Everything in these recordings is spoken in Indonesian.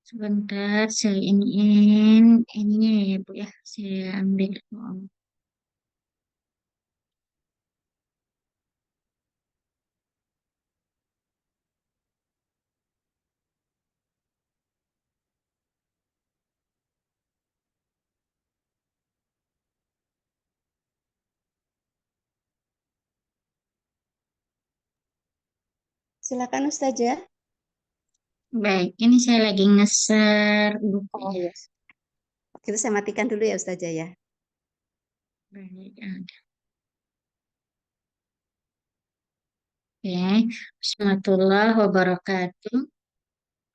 Sebentar, saya ininya ya Bu ya, saya ambil. Silakan Ustazah. Baik, ini saya lagi ngeser Oh bukunya. iya. Kita saya matikan dulu ya Ustazah ya. Baik, oke. Bismillahirrahmanirrahim wabarakatuh.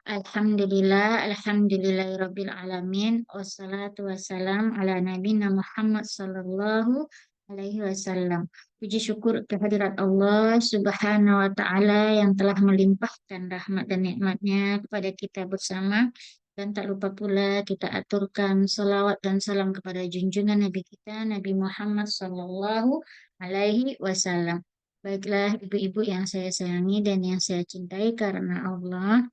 Alhamdulillahirabbil alamin. Wassalatu wassalam ala nabiyina Muhammad sallallahu alaihi wasallam. Puji syukur kehadirat Allah Subhanahu wa taala yang telah melimpahkan rahmat dan nikmatnya kepada kita bersama, dan tak lupa pula kita aturkan salawat dan salam kepada junjungan Nabi kita Nabi Muhammad sallallahu alaihi wasallam. Baiklah ibu-ibu yang saya sayangi dan yang saya cintai karena Allah.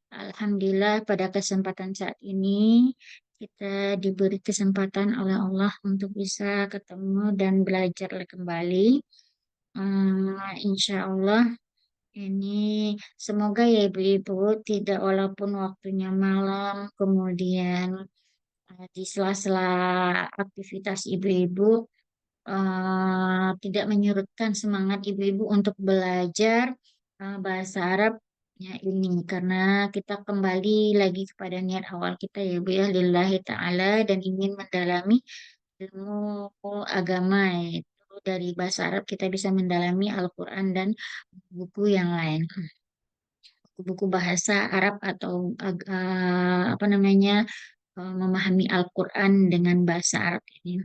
Alhamdulillah pada kesempatan saat ini kita diberi kesempatan oleh Allah untuk bisa ketemu dan belajar kembali. Insya Allah ini semoga ya ibu-ibu tidak walaupun waktunya malam, kemudian di sela-sela aktivitas ibu-ibu tidak menyurutkan semangat ibu-ibu untuk belajar bahasa Arabnya ini, karena kita kembali lagi kepada niat awal kita ya Bu ya, lillahi ta'ala, dan ingin mendalami ilmu agama, yaitu dari bahasa Arab kita bisa mendalami Al-Quran dan buku yang lain, buku-buku bahasa Arab atau apa namanya, memahami Al-Quran dengan bahasa Arab ini.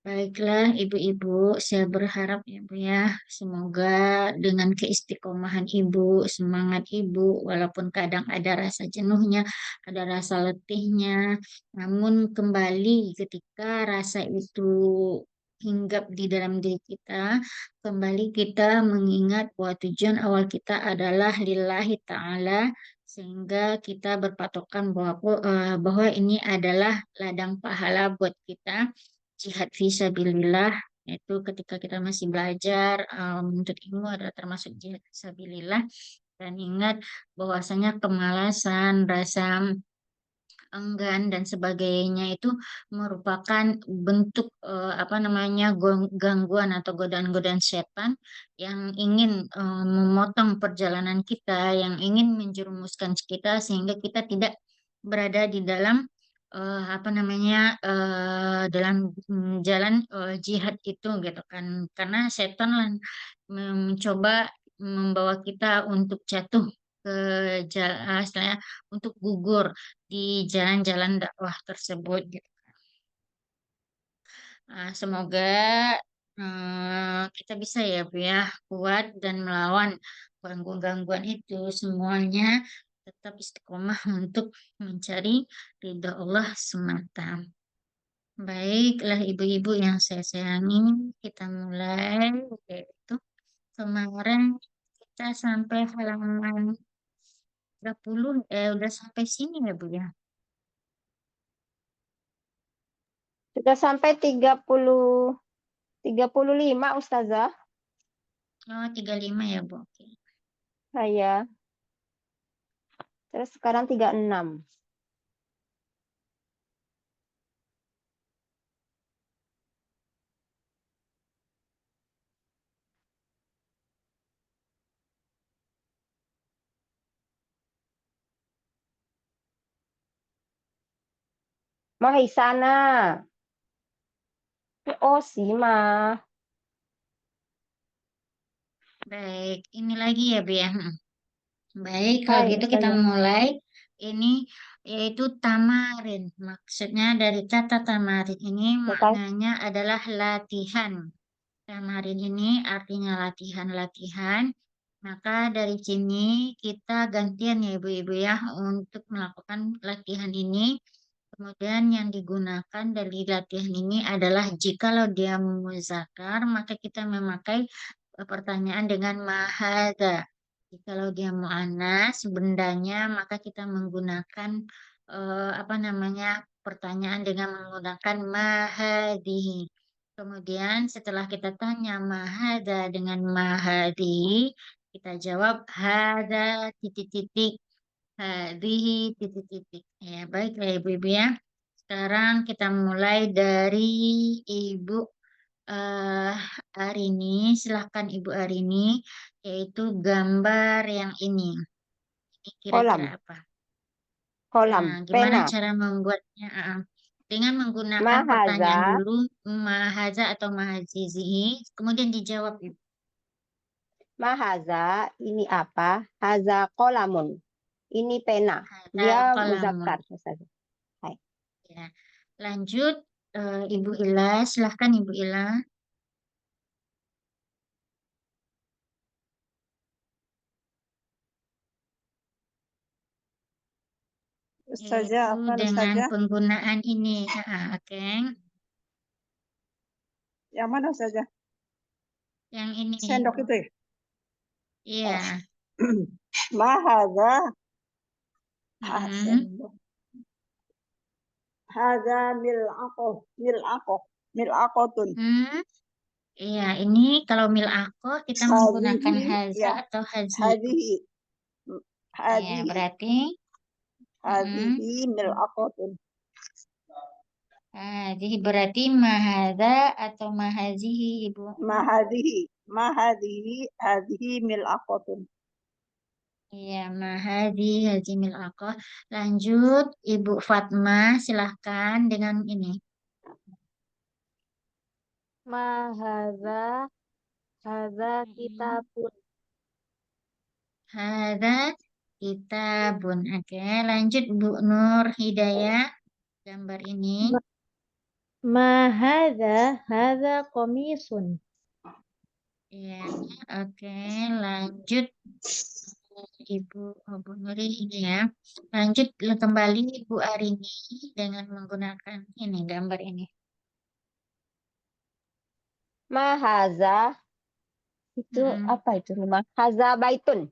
Baiklah, ibu-ibu, saya berharap ya Bu ya, semoga dengan keistiqomahan ibu, semangat ibu, walaupun kadang ada rasa jenuhnya, ada rasa letihnya, namun kembali ketika rasa itu hinggap di dalam diri kita, kembali kita mengingat bahwa tujuan awal kita adalah lillahi ta'ala, sehingga kita berpatokan bahwa ini adalah ladang pahala buat kita jihad fisabilillah, yaitu ketika kita masih belajar menuntut ilmu adalah termasuk jihad fisabilillah. Dan ingat bahwasanya kemalasan, rasa enggan dan sebagainya itu merupakan bentuk apa namanya, gangguan atau godaan-godaan setan yang ingin memotong perjalanan kita, yang ingin menjerumuskan kita sehingga kita tidak berada di dalam apa namanya, dalam jalan jihad itu gitu kan, karena setan lah mencoba membawa kita untuk jatuh ke jalan, istilahnya untuk gugur di jalan-jalan dakwah tersebut gitu. Semoga kita bisa ya Bu ya, kuat dan melawan gangguan-gangguan itu semuanya, tetap istiqomah untuk mencari ridha Allah semata. Baiklah ibu-ibu yang saya sayangi, kita mulai, yaitu kemarin kita sampai halaman 30, udah sampai sini ya Bu ya. Sudah sampai 35 Ustazah. Oh, 35 ya Bu. Oke. Saya. Terus sekarang 36. Mahisana. Oh, Sima. Baik, ini lagi ya Bu ya. Baik, kalau Hai gitu kita Ustazah. mulai. Ini yaitu tamarin. Maksudnya dari kata tamarin ini Selesai. maknanya adalah latihan. Tamarin ini artinya latihan-latihan. Maka dari sini kita gantian ya Ibu-ibu ya untuk melakukan latihan ini. Kemudian yang digunakan dari latihan ini adalah jikalau dia muzakar, maka kita memakai pertanyaan dengan mahada. Kalau dia mu'annas bendanya, maka kita menggunakan apa namanya pertanyaan dengan menggunakan mahadihi. Kemudian setelah kita tanya mahada dengan mahadihi, kita jawab hada titik-titik, hadihi titik-titik. Ya, baiklah Ibu-ibu ya. Sekarang kita mulai dari Ibu eh Arini. Silahkan Ibu Arini, yaitu gambar yang ini. Ini kira-kira Kolam, apa? kolam, Nah, gimana pena. cara membuatnya? Dengan menggunakan pertanyaan Mahaza, dulu, mahaza atau mahazizihi, kemudian dijawab Ibu. mahaza, ini apa? Haza kolamun. Ini pena. Haza Dia kalamun. muzakkar, Ustazah. Hai. Ya. Lanjut, Ibu Ila, silahkan Ibu Ila, Ustazah, yaitu apa dengan Ustazah? penggunaan ini. Oke. Yang mana Ustazah? Yang ini Sendok Ibu. itu ya? Iya. Oh. Mahadha, Mm-mm. sendok. Hadha mil'aqoh, mil'aqoh, mil'aqotun. Hmm. Iya, ini kalau mil aku kita menggunakan Hadihi, haza ya, atau hazi Ibu. hadihi, Iya, hadihi, berarti mm-mm. hadihi mil'aqotun. Jadi berarti mahaza atau mahazihi Ibu. Mahadihi, mahadihi, hadihi mil'aqotun. Iya, mahadi haji mil aku. Lanjut, Ibu Fatma, silahkan dengan ini. Mahaza, haza Mm-mm. kitabun. Hada kitabun. Oke, lanjut Bu Nur Hidayah, gambar ini. Mahaza, haza komisun. Iya, oke, lanjut. Ibu Bu Nuri ini ya. Lanjut kembali Ibu Arini dengan menggunakan ini gambar ini. Mahaza, itu Mm-mm. apa itu rumah? Haza baitun.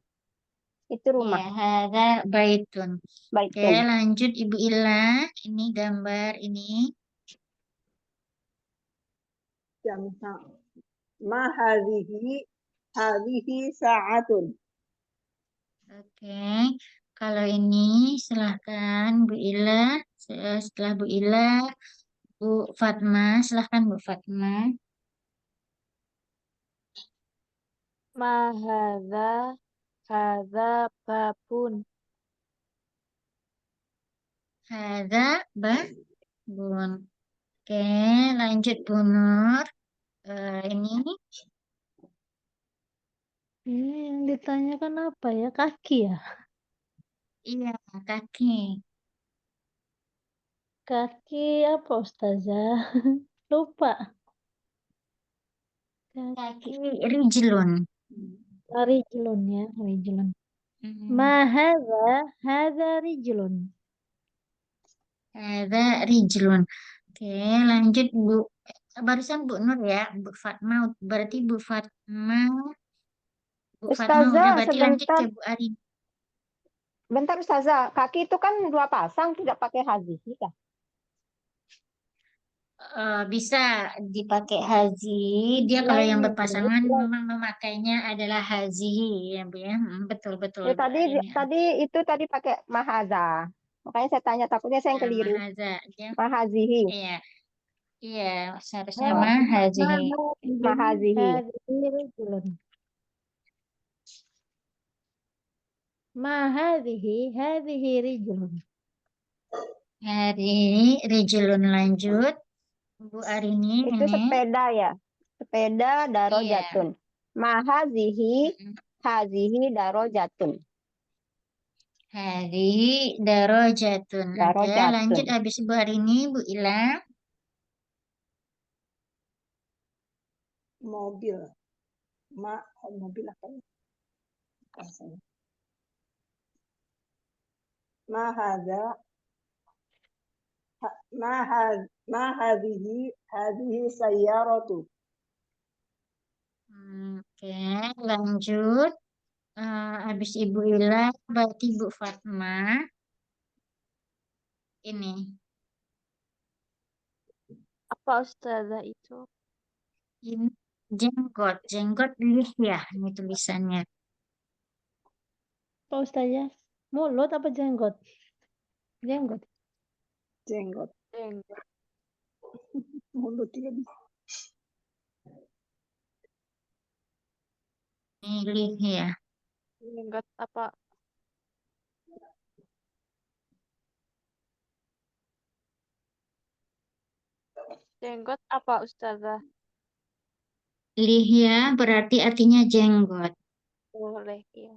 Itu Ya, rumah. hada baitun. Oke, Baitun. lanjut Ibu Ila. Ini gambar ini. Jam mahadihi, hadihi sa'atun. Oke, kalau ini silahkan Bu Ila. Setelah Bu Ila, Bu Fatma. Silahkan Bu Fatma. Mahaza, haza babun. Hada babun. Oke, lanjut Bu Nur. Ini Ini yang ditanyakan apa ya? Kaki ya? iya kaki. Kaki apa Ustazah? Lupa. Kaki. Kaki rijlun. Rijlun ya, rijlun. Hmm, Mahaza, haza rijlun. ada rijlun. Oke, lanjut Bu. Barusan Bu Nur ya, Bu Fatma. Berarti Bu Fatma udah. Ustazah, Berarti lanjut sebentar. ke Bu Arin. Bentar Ustazah, kaki itu kan dua pasang, tidak pakai hadis kah? Bisa dipakai haji. Dia Yang kalau yang ini. berpasangan memang memakainya adalah haji ya Bu ya. Betul betul Ya, Bu tadi Arin ya. tadi itu tadi pakai mahaza. Makanya saya tanya, takutnya saya yang Nah, keliru. mahaza dia. Mahazihi. Iya, iya seharusnya Oh, mahaji. mahazihi. Mahadhihi, hadhihi rijlun. Hari ini rijlun lanjut. Bu Arini Itu ini. sepeda ya. Sepeda Iya. darojatun. Mahazihi, Mm-mm. hazihi darojatun. Hari darajatun. Oke, lanjut Darojatun. habis Bu Arini, Bu Ila. Mobil. Mobil apa ya? Mahadha, mahadihi, hadihi sayyaratu. Oke, lanjut. Habis Ibu Ila, berarti Bu Fatma. Ini, Apa Ustazah itu? ini jenggot, jenggot lihya, ini tulisannya. Apa Ustazah? Mulut apa jenggot? Jenggot. Jenggot. Jenggot. Mulut juga bisa. Ini lihya. Jenggot apa? Jenggot apa Ustazah? Lihya berarti artinya jenggot. Boleh ya.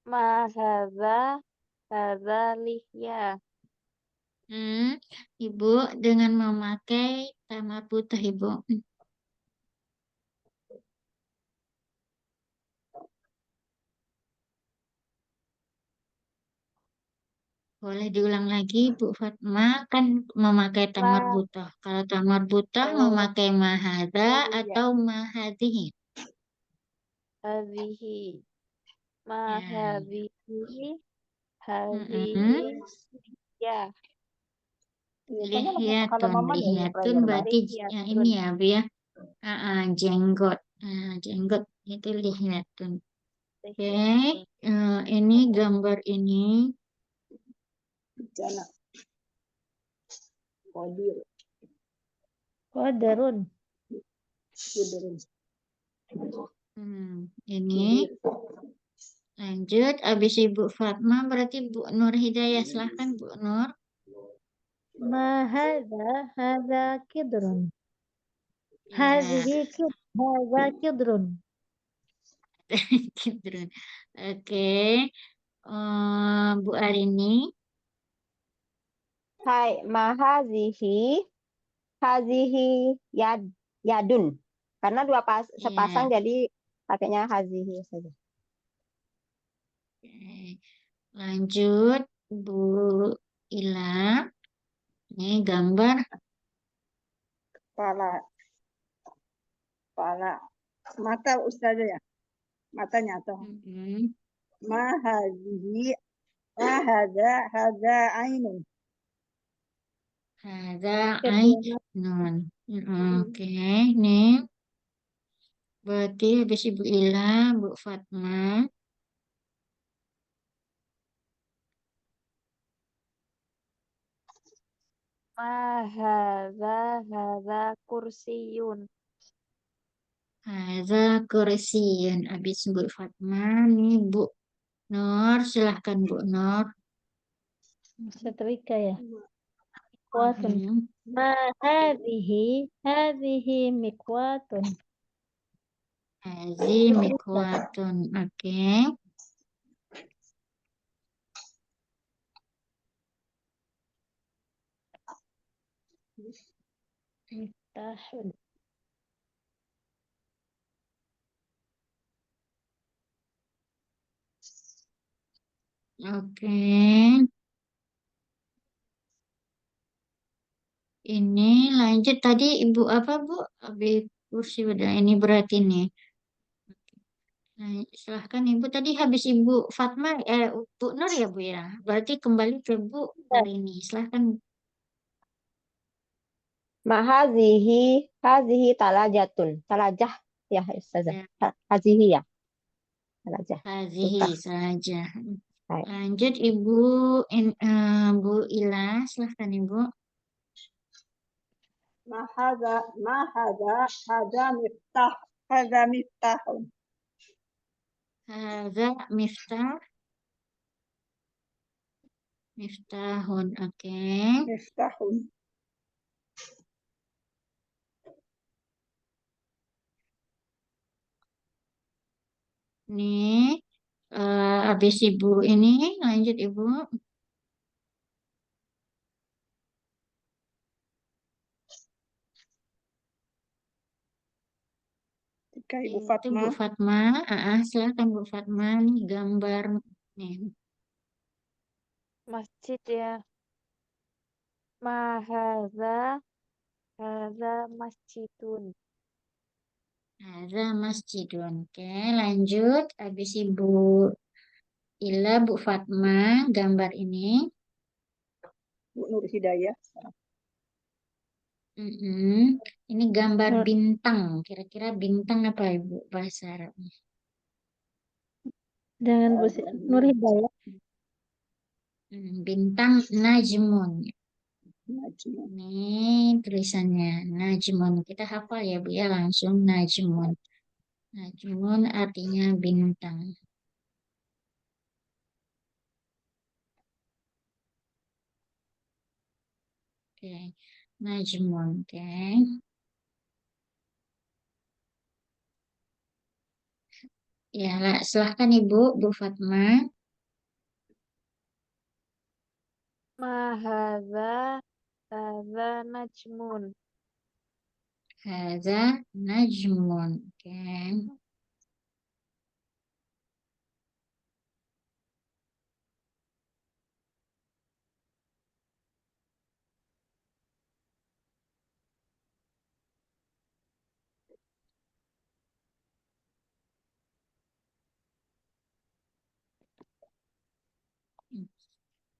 Mahadza hadza lihya. Ibu dengan memakai tamar putih, Ibu. Boleh diulang lagi, Bu Fatma, kan memakai tamar Ma butoh. Kalau tamar butoh oh, memakai mahada oh iya. atau mahadihi. Hadhihi. Ma Ya. hadhihi. Hadhihi. Mm-mm. Ya. Biasanya kalau Lihyatun, mama ya yang lihyatun prayer berarti ya Lihyatun. ini ya, Bu ya. Jenggot. Jenggot itu lihyatun. Oke, Lihyatun. ini gambar ini. bencana. Kodir. Qadarun. Kudirin. Ini Kudir. lanjut. Habis Ibu Fatma berarti Bu Nur Hidayah. Silahkan Bu Nur. Ma hadza hadza kidrun. Ya, Hadhihi hadza kidrun. Kidrun. Oke, Bu Arini. Hai, hazihi yadun. Karena sepasang Ya, jadi pakainya hazihi saja. oke. Lanjut Bu Ila. Ini gambar. Kepala. Kepala. Mata Ustazah ya. Matanya atau Mm-mm. mahadihi. Hada ainun. Ada Kedua Ainun. Oke, nih. Berarti habis Ibu Ila, Bu Fatma. ma hadza hadza kursiyun. Ada kursiun. Habis Bu Fatma, nih Bu Nur. Silahkan Bu Nur. Setrika ya. Mikwatun. Mm-mm. Ma hadhihi mikwatun. Hazi Setrika. mikwatun. Oke. Miftahun. Oke. Ini lanjut tadi Ibu apa Bu? Habis kursi udah. Ini berarti nih. Nah, silahkan Ibu. Tadi habis Ibu Fatma, Bu Nur ya Bu ya. Berarti kembali ke Bu Ya. Arini. Silahkan. Hazihi talajatun. Talajah ya Ustazah. Ya, Hazihi ya. Talajah. Hazihi Buka. saja. Hai. Lanjut Ibu Bu Ila. Silahkan Ibu. Hada miftah. Hada miftahun. Haza Miftah. Miftahun. Oke. Miftahun. Nih. Habis Ibu ini lanjut Ibu. Jika Ibu Itu Fatma. Bu Fatma. Silahkan Bu Fatma. Nih gambar. Nih. Masjid ya. Ma hadza hadza masjidun. Hadza masjidun. Oke, lanjut. Habis Ibu Ila, Bu Fatma, gambar ini. Bu Nur Hidayah. Ini gambar Nur- bintang. Kira-kira bintang apa Ibu bahasa Arabnya? Jangan Bu Nur Hidayah. Bintang najmun. Najmun. Ini tulisannya najmun. Kita hafal ya Bu ya, langsung najmun. Najmun artinya bintang. Oke, najmun. Oke. Ya, silahkan Ibu, Bu Fatma. Mahadza hadza najmun. Hadza najmun. Oke.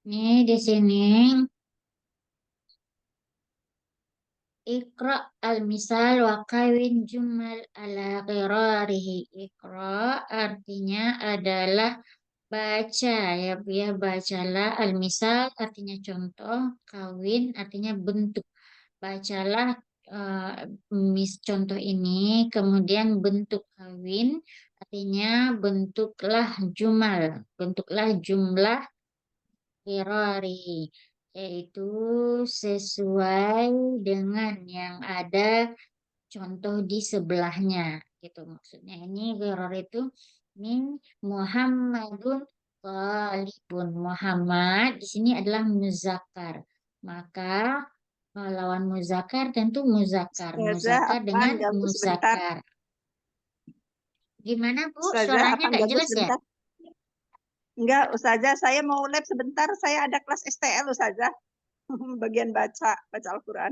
Ini di sini Iqra al-misal wa kawin jumal ala qirarihi. Iqra artinya adalah baca ya Bu ya, bacalah. Al-misal artinya contoh, kawin artinya bentuk. Bacalah contoh ini, kemudian bentuk kawin artinya bentuklah jumlah qirari, yaitu sesuai dengan yang ada contoh di sebelahnya gitu maksudnya. Ini qiror itu ini Muhammadun Talibun. Muhammad di sini adalah muzakkar, maka lawan muzakkar tentu muzakkar, Ustazah, muzakkar Afwan, dengan ganggu sebentar. muzakkar. Gimana Bu, Ustazah, suaranya Afwan, nggak ganggu jelas ya? sebentar. Enggak, Ustazah, saya mau lab sebentar. Saya ada kelas STL, Ustazah. Bagian baca Al-Quran.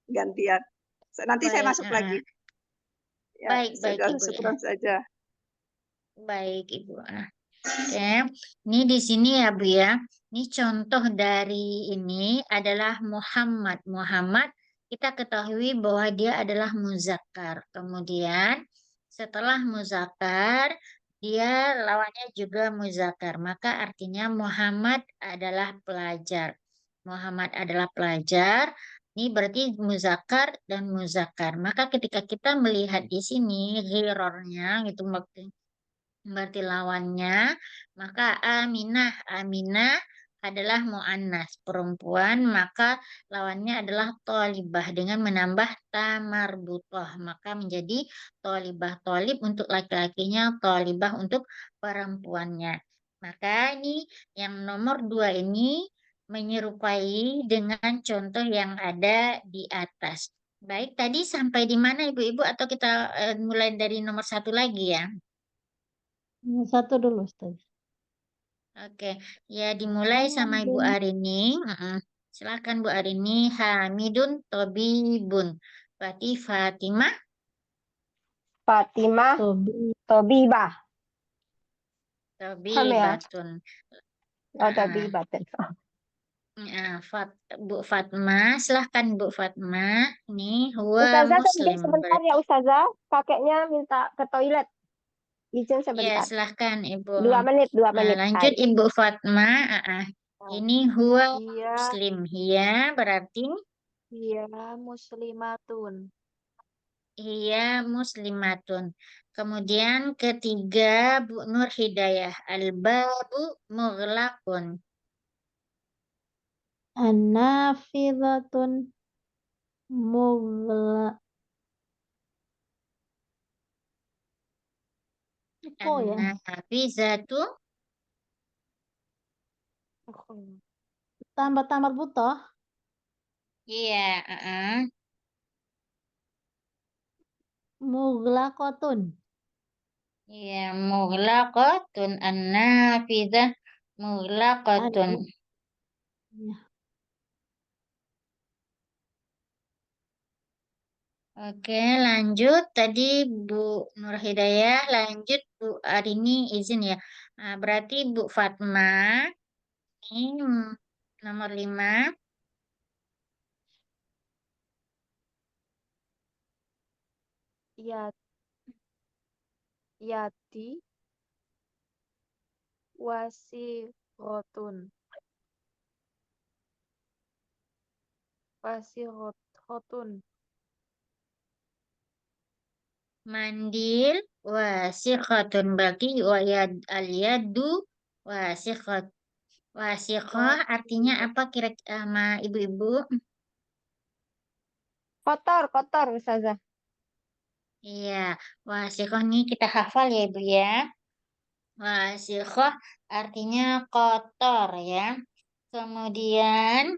Gantian. Nanti saya Baik, masuk lagi. Ya, baik Ustazah, Ibu ya. syukuran saja. Baik Ibu. Oke, ini di sini ya Bu ya. Ini contoh dari ini adalah Muhammad. Muhammad kita ketahui bahwa dia adalah muzakkar. Kemudian setelah muzakkar dia lawannya juga muzakkar. Maka artinya Muhammad adalah pelajar. Muhammad adalah pelajar. Ini berarti muzakkar dan muzakkar. Maka ketika kita melihat di sini ghirornya gitu berarti lawannya, maka Aminah adalah muannas perempuan, maka lawannya adalah tolibah dengan menambah tamarbutah, maka menjadi tolibah. Tolib untuk laki-lakinya, tolibah untuk perempuannya. Maka ini yang nomor 2 ini menyerupai dengan contoh yang ada di atas. Baik, tadi sampai di mana Ibu-ibu, atau kita mulai dari nomor 1 lagi ya? Satu dulu, Ustaz. Oke, ya dimulai sama Ibu Hamidun Arini. Silakan Bu Arini. Hamidun Tobibun. Berarti Fatimah Fatimah Tobi Tobibah. Sama ya? Tobibatun. Oh, Ah, Tobibatun. Bu Fatma, silahkan Bu Fatma. Ini huwa Ustazah, tadi Muslim. sebentar Berarti ya Ustazah. Kakeknya minta ke toilet. Izin ya sebentar. silahkan Ibu. 2 menit, 2 menit. Lanjut Hai. Ibu Fatma. Ini huwa Iya, Muslim. Ya, berarti iya muslimatun. iya muslimatun. Kemudian ketiga Bu Nur Hidayah. Al-babu mughlaqun. An-nafidatun Mughla. Kok ya? An-nafizatu. Tambah-tambah butoh. Iya, Mughlaqatun. iya mughlaqatun. An-nafizah mughlaqatun. An- ya. Oke, lanjut. Tadi Bu Nur Hidayah, lanjut Bu Arini izin ya. Nah, berarti Bu Fatma ini nomor 5. Ya, yati wasirotun. Wasirotun. Mandil wasikhatun, berarti al-yadu wasikhat. Wasikhah artinya Wasi- apa kira sama ibu-ibu? Kotor, kotor Ustazah. Iya, wasikhah nih kita hafal ya Ibu ya. Wasikhah artinya kotor ya. Kemudian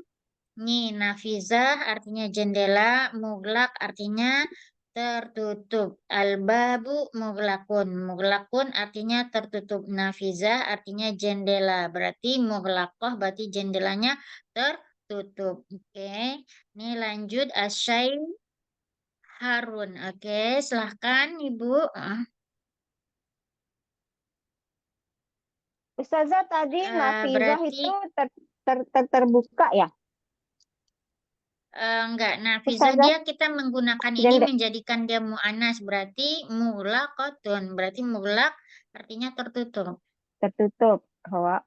nih nafizah artinya jendela, muglak artinya tertutup. Al-babu muglakun. Muglakun artinya tertutup. Nafizah artinya jendela. Berarti muglakoh berarti jendelanya tertutup. Oke. Nih lanjut asyai Harun. Oke, silahkan Ibu. Ustazah tadi nafizah Berarti itu terbuka ya? enggak, nafizah Ustazah, dia kita menggunakan ini jende menjadikan dia mu'anas. Berarti mulaqatun. Berarti mulak artinya tertutup. tertutup. Bahwa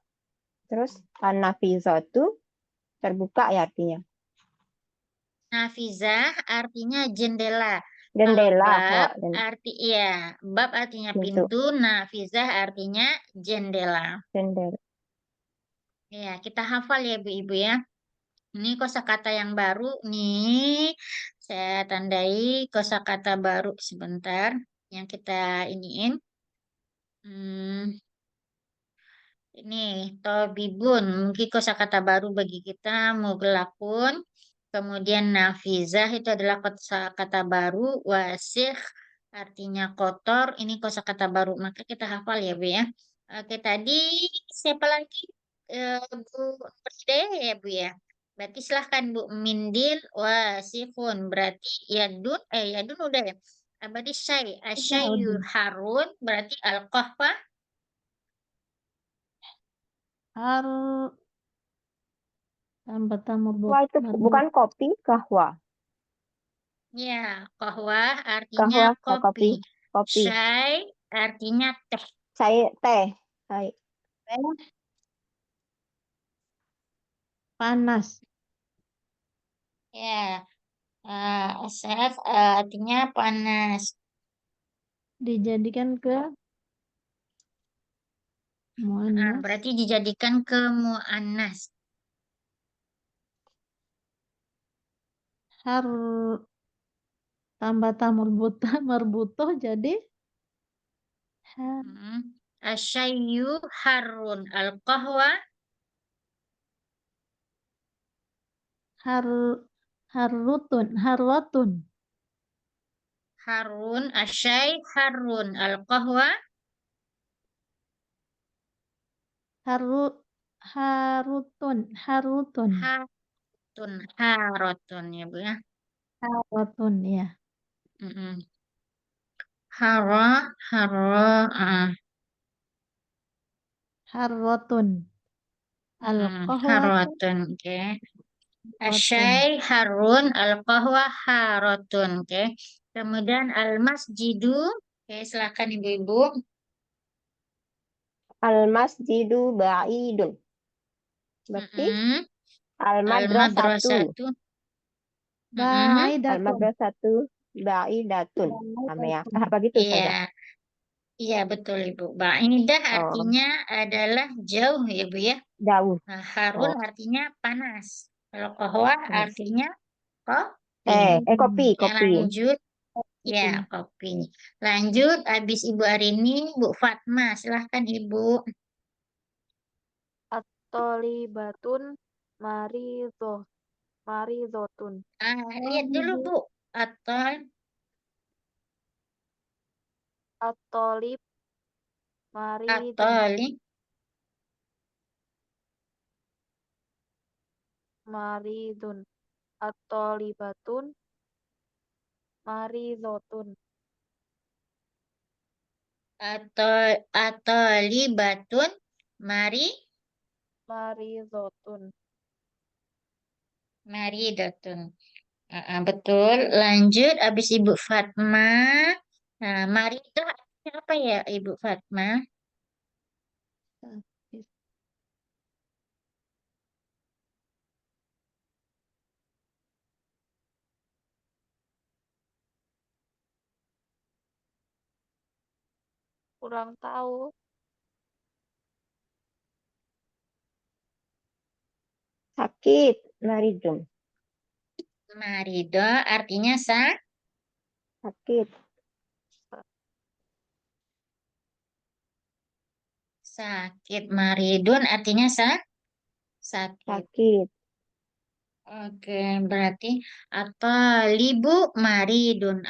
terus an-nafizatu terbuka ya artinya. Nafizah artinya jendela. Kalau Jendela, bahwa bab bab artinya pintu, pintu, nafizah artinya jendela. jendela. Ya, kita hafal ya Bu-Ibu ya. Ini kosakata yang baru nih. Saya tandai kosakata baru sebentar yang kita iniin. Hmm, ini tobibun, mungkin kosakata baru bagi kita, muglakun. Kemudian nafizah itu adalah kosakata baru, wasih artinya kotor. Ini kosakata baru, maka kita hafal ya Bu ya. Oke, tadi siapa lagi? Bu Hidayah ya Bu ya. Berarti silahkan Bu Mindil wasifun. Berarti yadun udah ya. Berarti asyayu udah. harun berarti al-qahwa. Har tambah Wah itu marbut. bukan kopi, kahwa. Ya, qahwa artinya Kahwa, kopi. kopi, kopi. Syai artinya teh. Saya teh. Saya Teh panas. Ya, SF artinya panas. Dijadikan ke muannas. Berarti dijadikan ke mu'annas. Har tambah marbutoh jadi har Asyayu harun al-qahwa har harwatun harun asyai harun al-qahwa haru harutun hatun harotun ya Bu ya. harwatun ya Mm-mm. Hara, hara, harwatun al-qahwatu harotun, oke. harwatun Asyai harun al-qahwa harotun, oke. Kemudian al-masjidu, oke, silakan Ibu-ibu. al-masjidu ba'idun. Berarti Mm-mm. al-madrasatu. Al-madrasatu. Mm-mm. ba'idatun Al-madrasatu ba'idatun. Sama ya. ba'idatun Apa gitu saja? Iya, iya betul Ibu. Ba'idah Oh, artinya adalah jauh ya Bu ya. jauh. Nah, harun Oh, artinya panas. Kalau qahwa panas. artinya kopi. Kopi, Ya kopi. lanjut. Ya, kopi. Lanjut, habis Ibu Arini, Bu Fatma. Silahkan Ibu. At-tolibatun maridotun. Lihat dulu Bu. Atol, At-tolib maridun. atoli. Maridun. At-tolibatun Maridotun. Atolibatun. Mari. Maridotun. Maridatun. Betul. Lanjut. Habis Ibu Fatma. Nah, mari itu artinya apa ya, Ibu Fatma? Sakit. Kurang tahu. Sakit, maridun. Marido artinya Sakit, sakit. Maridun artinya sakit. sakit. Oke, berarti libu maridun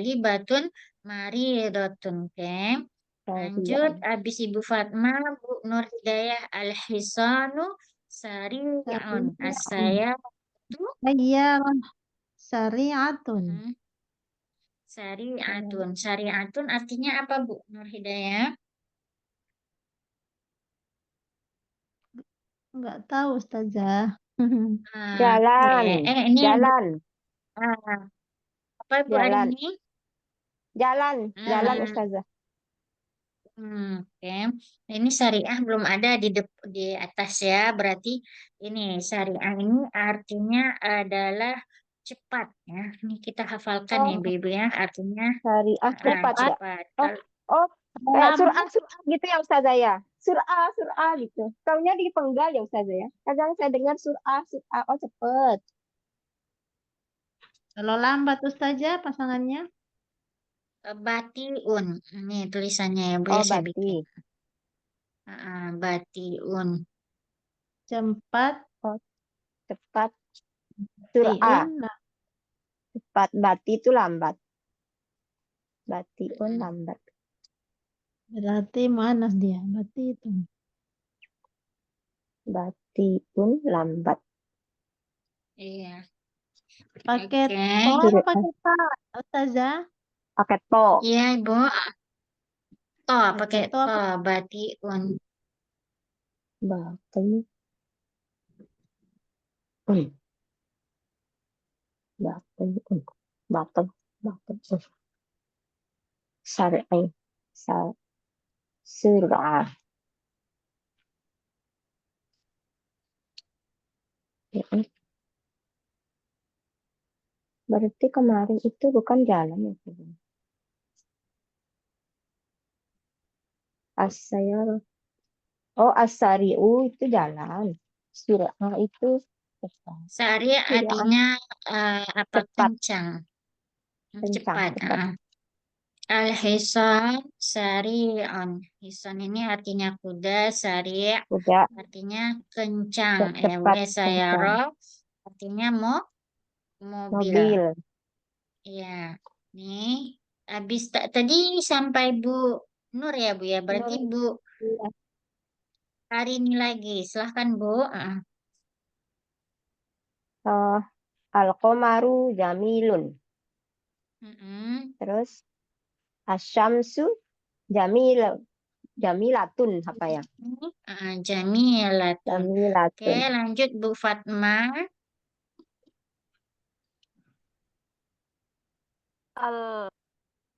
libatun maridotun. Oke. Lanjut, Iya. habis Ibu Fatma, Bu Nur Hidayah Al-Hisanu Sari'un. Sari'atun. Saya itu Iya, sari'atun. Sari'atun. Sari'atun artinya apa, Bu Nur Hidayah? Enggak tahu, Ustazah. Oke. Jalan, Ini Bu, jalan, ah, apa Bu jalan, Arini? jalan Ah, Ustazah. Oke. Ini syariah belum ada di atas ya. Berarti ini syariah ini artinya adalah cepat ya. Ini kita hafalkan ya, Oh, Ibu ya. Artinya syariah cepat ya. cepat. Oh, Kalau oh, kayak Lambat. surah gitu ya Ustazah ya. Surah gitu. Taunya dipenggal ya Ustazah ya. Kadang saya dengar surah. Oh, cepet. Kalau lambat, Ustazah, pasangannya. batiun, ini tulisannya ya, Bu ya Oh, saya bikin. bati. Batiun. Cepat. Oh, cepat. Surah. Tiun. Cepat. Bati itu lambat. Batiun Mm, lambat. Berarti manas dia. Berarti itu. Batiun lambat. Iya. Pakai Oke. to apa Surah. pakai ta, Ustazah? Pakai to. Iya, Ibu. Pakai Pakai to to, apa? batiun. Batiun. Batiun. Batiun. Batiun. Syar'i. Surah. Ya, berarti kemarin itu bukan jalan ya. As-sayar. Oh, as-sari'u itu jalan. Surah itu cepat. Sari Surah artinya apa, cepat, kencang, kencang, cepat. cepat. Al-hison sari'on. Hison ini artinya kuda, sari' Udah artinya kencang. cepat, kencang. Sayaro artinya mobil. Mobil. Ya, nih habis tadi sampai Bu Nur ya Bu ya. Berarti Nur, Bu iya. hari ini lagi. Silahkan Bu. Eh, al-qamaru jamilun. Mm-mm. Terus asyamsu jamilatun apa ya? Jamilatun. Oke, Jamilatun. lanjut Bu Fatma.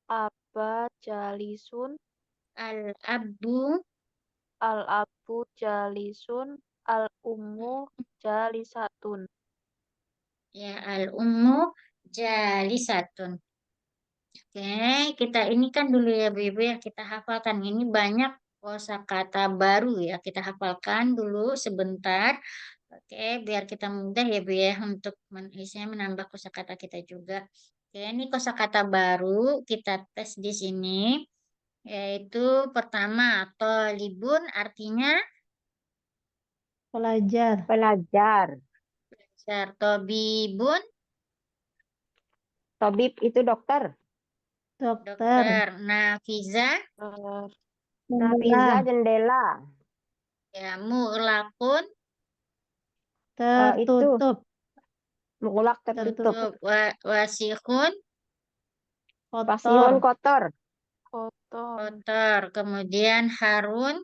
Al-aba jalisun. Al-abu. Al-abu jalisun. Al-ummu jalisatun. Ya, al-ummu jalisatun. Oke, kita ini kan dulu ya Bu Ibu ya, kita hafalkan. Ini banyak kosakata baru ya, kita hafalkan dulu sebentar. Oke, biar kita mudah ya Bu ya untuk isinya menambah kosakata kita juga. Oke, ini kosakata baru kita tes di sini, yaitu pertama libun artinya Pelajar. Pelajar. tobibun Tabib itu dokter. Dokter. dokter, nafiza Nafiza Jendela. jendela. ya mulakun Itu Tertutup. mengulak tertutup. Tertutup. wasihun Fasihun kotor, kotor. kotor, kotor. Kemudian harun,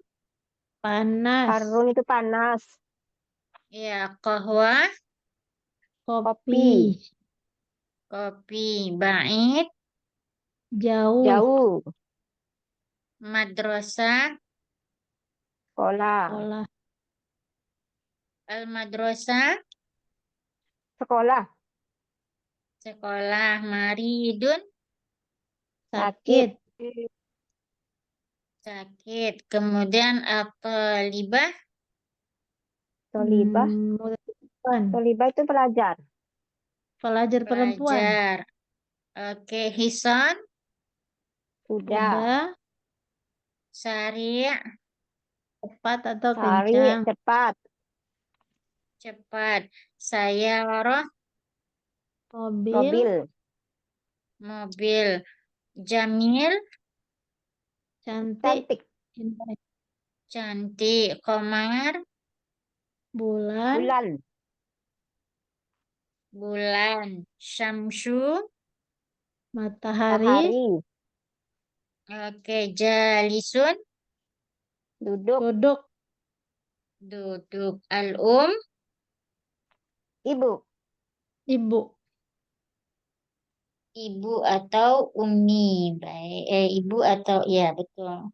panas, Harun itu panas. ya, qahwa, kopi, kopi, ba'id, jauh, Jauh. madrasah, Sekolah. sekolah, al-madrasah, Sekolah. sekolah, maridun, sakit, sakit, sakit. Kemudian libah, Tolibah. murid perempuan, Tolibah itu pelajar. pelajar perempuan, pelajar. Oke, hisan, Kuda. kuda, sari', cepat atau Sari. kencang, Cepat. cepat. Sayyarah, mobil, Mobil. mobil. Jamil, cantik, Cantik. indah, cantik. Qamar, bulan, Bulan. bulan. Syamsu, matahari, Matahari. oke. Jalisun, Duduk. duduk, duduk. Ibu. ibu, Ibu atau umi. Baik, ibu atau ya betul.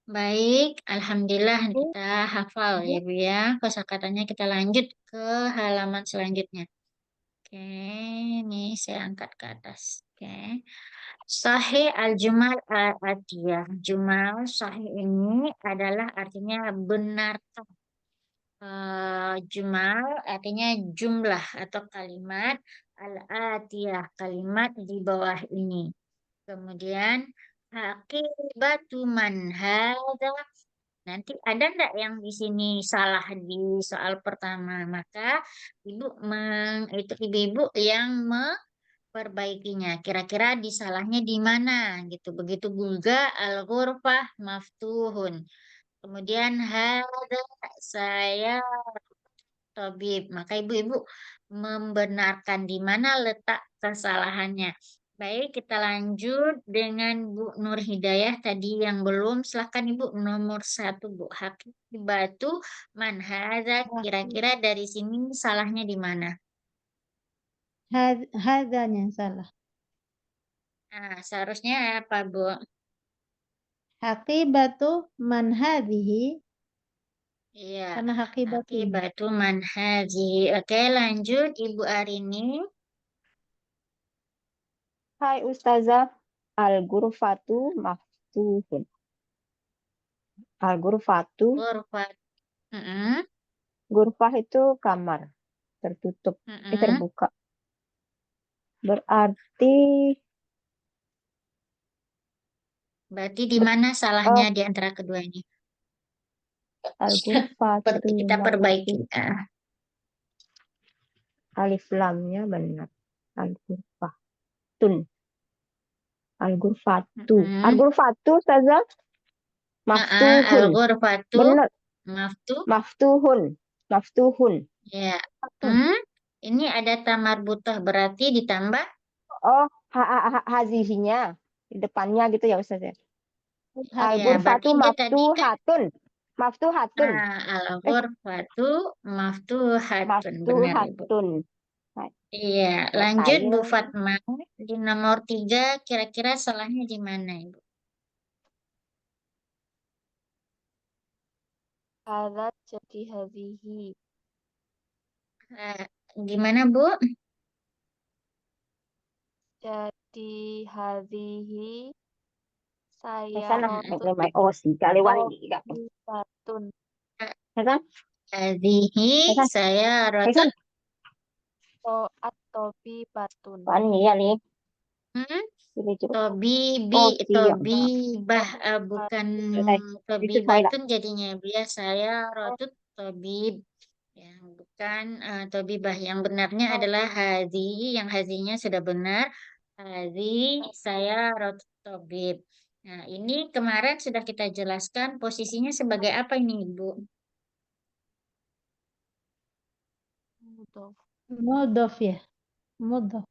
Baik, alhamdulillah kita hafal ya Bu ya. Kosakatanya kita lanjut ke halaman selanjutnya. Oke, ini saya angkat ke atas. Oke. Sahih al-jumal al-atiyah. Jumal sahih ini adalah artinya benar. Jumal artinya jumlah atau kalimat, al-atiyah kalimat di bawah ini. Kemudian hakibatu man hadza. Nanti ada enggak yang di sini salah di soal pertama? Maka itu ibu-ibu yang memperbaikinya. Kira-kira disalahnya di mana gitu. Begitu juga al-ghurfah maftuhun. Kemudian hadza saya tabib. Maka ibu-ibu membenarkan di mana letak kesalahannya. Baik, kita lanjut dengan Bu Nur Hidayah tadi yang belum. Silahkan Ibu nomor 1 Bu. Hakibatu manhaza. Kira-kira dari sini salahnya di mana? hadzanya yang salah. Nah, seharusnya apa Bu? Hakibatu man hadhihi, Iya, karena hakibatu. hakibatu manhaji. Oke, lanjut Ibu Arini. Hai Ustazah. Al-ghurfatu maftuhun. Al-ghurfatu. Ghurfat. Mm-mm, Ghurfah itu kamar. Tertutup. mm-mm. Terbuka. Berarti. Berarti di mana salahnya Oh. di antara keduanya? Al-ghurfatu Kita perbaiki. maftuhun. Alif lamnya benar. Al-ghurfatun. Al-ghurfatu. Mm-mm. Al-ghurfatu Ustazah. Maftuhun. Al-ghurfatu Benar. maftuh. Maftuhun. Ya. Ini ada tamar butuh berarti ditambah Oh, hazihinya. Di depannya gitu ya Ustazah. ya, Al-ghurfatu berarti dia tadi kan maftuhatun. Maftuhatun. al-ghurfatu maftuhatun. Benar Ibu. Maftuhatun. Iya, Buat lanjut Bu saya. Fatma. Di nomor 3 kira-kira salahnya di mana Ibu? hadat jadi hadhihi, Gimana Bu? jadi hadhihi, saya Sana. rotut Oh, sih. Kali wali. batun, Hasan. Hadihi Hasan. saya rotut. Hasan. tobi batun, Ini ya nih. Hmm? Ini cukup. Tobibi, Oh, siap. tobibah, bukan Itu saya. tobibatun jadinya biasa saya rotut tobib. Yang bukan tobibah. Yang benarnya adalah hazi, yang hazinya sudah benar. Hazi saya rotut tobib. Nah, ini kemarin sudah kita jelaskan posisinya sebagai apa ini, Ibu? mudhof, Mudhof ya. Mudhaf.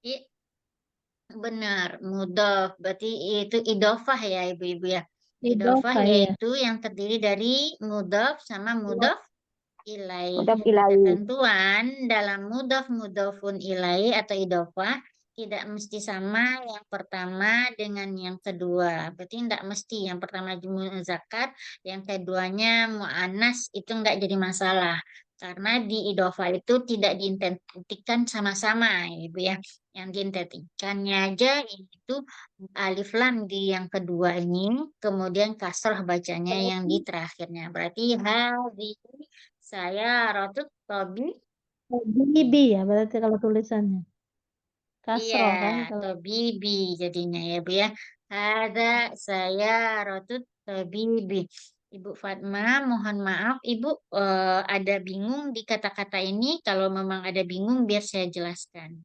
I- Benar, mudhaf. Berarti itu idofah ya Ibu-Ibu ya. Idofah Idhofah ya. yaitu yang terdiri dari mudhaf sama mudhaf ilaih. Mudhaf ilaih. Ketentuan dalam mudhaf mudhafun ilaih atau idofah tidak mesti sama yang pertama dengan yang kedua. Berarti tidak mesti yang pertama zakat, yang keduanya mu'anas itu enggak jadi masalah. Karena di idofah itu tidak diidentikan sama-sama, Ibu ya. Yang diidentikannya aja itu alif lam di yang kedua ini, kemudian kasrah bacanya yang di terakhirnya. Berarti hadhi saya rotut tobi, Bibi ya berarti kalau tulisannya. iya, Kasroh kan kalau tobibi jadinya ya Bu ya. Ada saya rotut tobibi. Ibu Fatma, mohon maaf, Ibu ada bingung di kata-kata ini. Kalau memang ada bingung, biar saya jelaskan.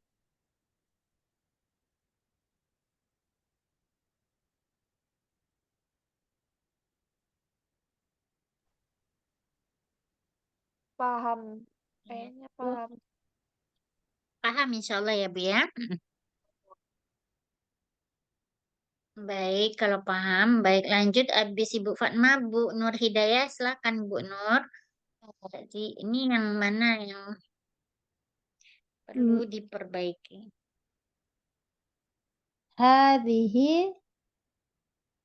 Paham. Ya. Kayaknya paham. Paham insya Allah ya Bu ya. Baik, kalau paham, baik lanjut. Habis Ibu Fatma, Bu Nur Hidayah, silakan Bu Nur. Jadi ini yang mana yang perlu diperbaiki? hadhihi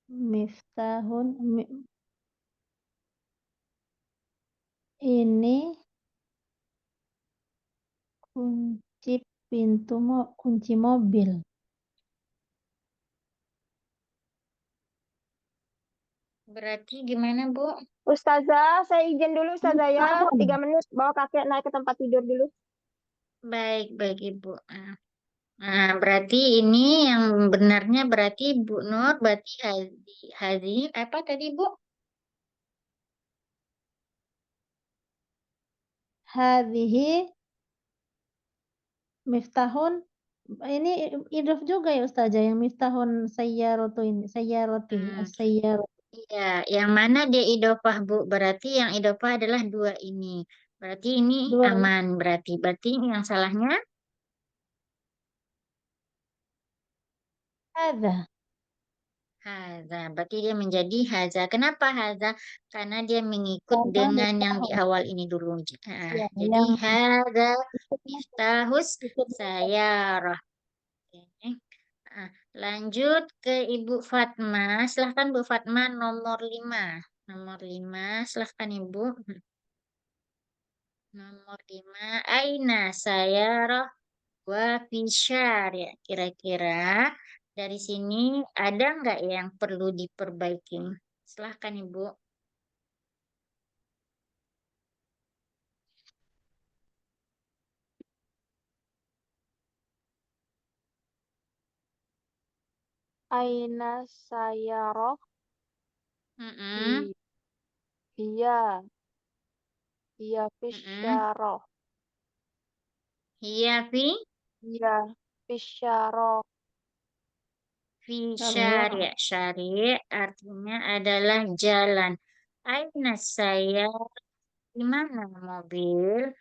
miftahun ini kunci kunci mobil. Berarti gimana Bu? Ustazah, saya izin dulu Ustazah ya. Miftahun. 3 menit bawa kakek naik ke tempat tidur dulu. Baik, baik Ibu. Nah, berarti ini yang benarnya berarti Bu Nur, berarti Hazi, apa tadi Bu? Hadhihi miftahun ini idhof juga ya Ustazah yang miftahun sayyaratu ini sayyarati Hmm, as-sayyarah. iya, yang mana dia idofah Bu? Berarti yang idofah adalah dua ini. Berarti ini Dua aman berarti. Berarti yang salahnya hadza. haza. Berarti dia menjadi haza. Kenapa haza? Karena dia mengikut Karena dengan yang di miftahun awal ini dulu. Nah, ya jadi yang haza ikutnya miftahus ikutnya sayarah. Oke. Nah, lanjut ke Ibu Fatma. Silahkan Bu Fatma nomor 5. Nomor 5, silahkan Ibu. Nomor 5, Aina sayarah wa fisyar ya. Kira-kira dari sini ada nggak yang perlu diperbaiki? Silahkan Ibu. Aina sayaroh Mm-mm, hi- hiya. Hiya mm-mm. fisyaroh. Iya, Hiya fisyaroh. fi Allah. syari' syari' artinya adalah jalan. Aina saya di mana mobil?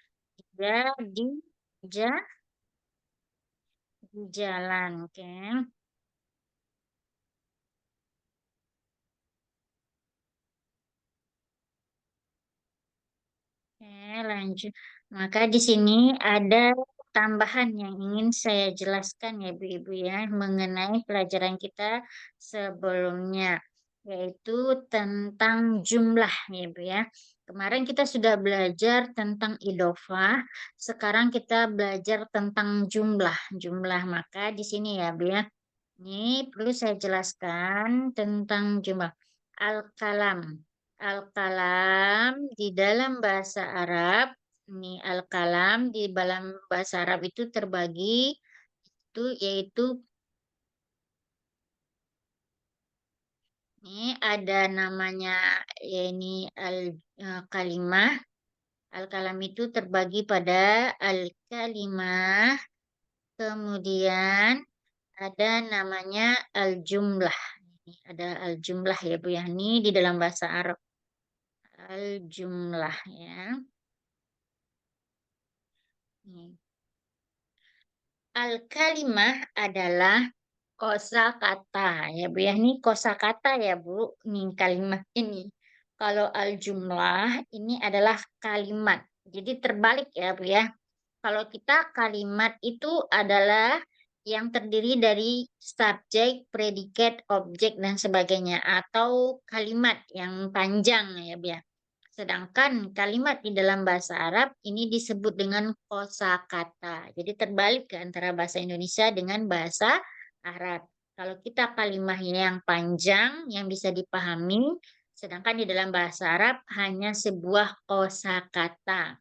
Dia ja- di jalan, oke. Oke, lanjut. Maka di sini ada tambahan yang ingin saya jelaskan ya Bu-Ibu ya mengenai pelajaran kita sebelumnya yaitu tentang jumlah ya Bu ya. Kemarin kita sudah belajar tentang idofah, sekarang kita belajar tentang jumlah. Jumlah maka di sini ya Bu ya. Ini perlu saya jelaskan tentang jumlah al-kalam. Al-kalam di dalam bahasa Arab, ini al-kalam di dalam bahasa Arab itu terbagi itu yaitu ini ada namanya ya ini al-kalimah. Al-kalam itu terbagi pada al-kalimah, kemudian ada namanya al-jumlah. Ini ada al-jumlah ya Bu ya. Ini di dalam bahasa Arab. Al-jumlah ya. Nih. Al-kalimah adalah kosakata ya Bu ya. Ini kosakata ya Bu, nih kalimat ini. Kalau al-jumlah ini adalah kalimat. Jadi terbalik ya Bu ya. Kalau kita kalimat itu adalah yang terdiri dari subjek, predikat, objek dan sebagainya atau kalimat yang panjang ya Bu ya. Sedangkan kalimat di dalam bahasa Arab ini disebut dengan kosakata. Jadi terbalik ke antara bahasa Indonesia dengan bahasa Arab. Kalau kita kalimatnya yang panjang, yang bisa dipahami, sedangkan di dalam bahasa Arab hanya sebuah kosakata.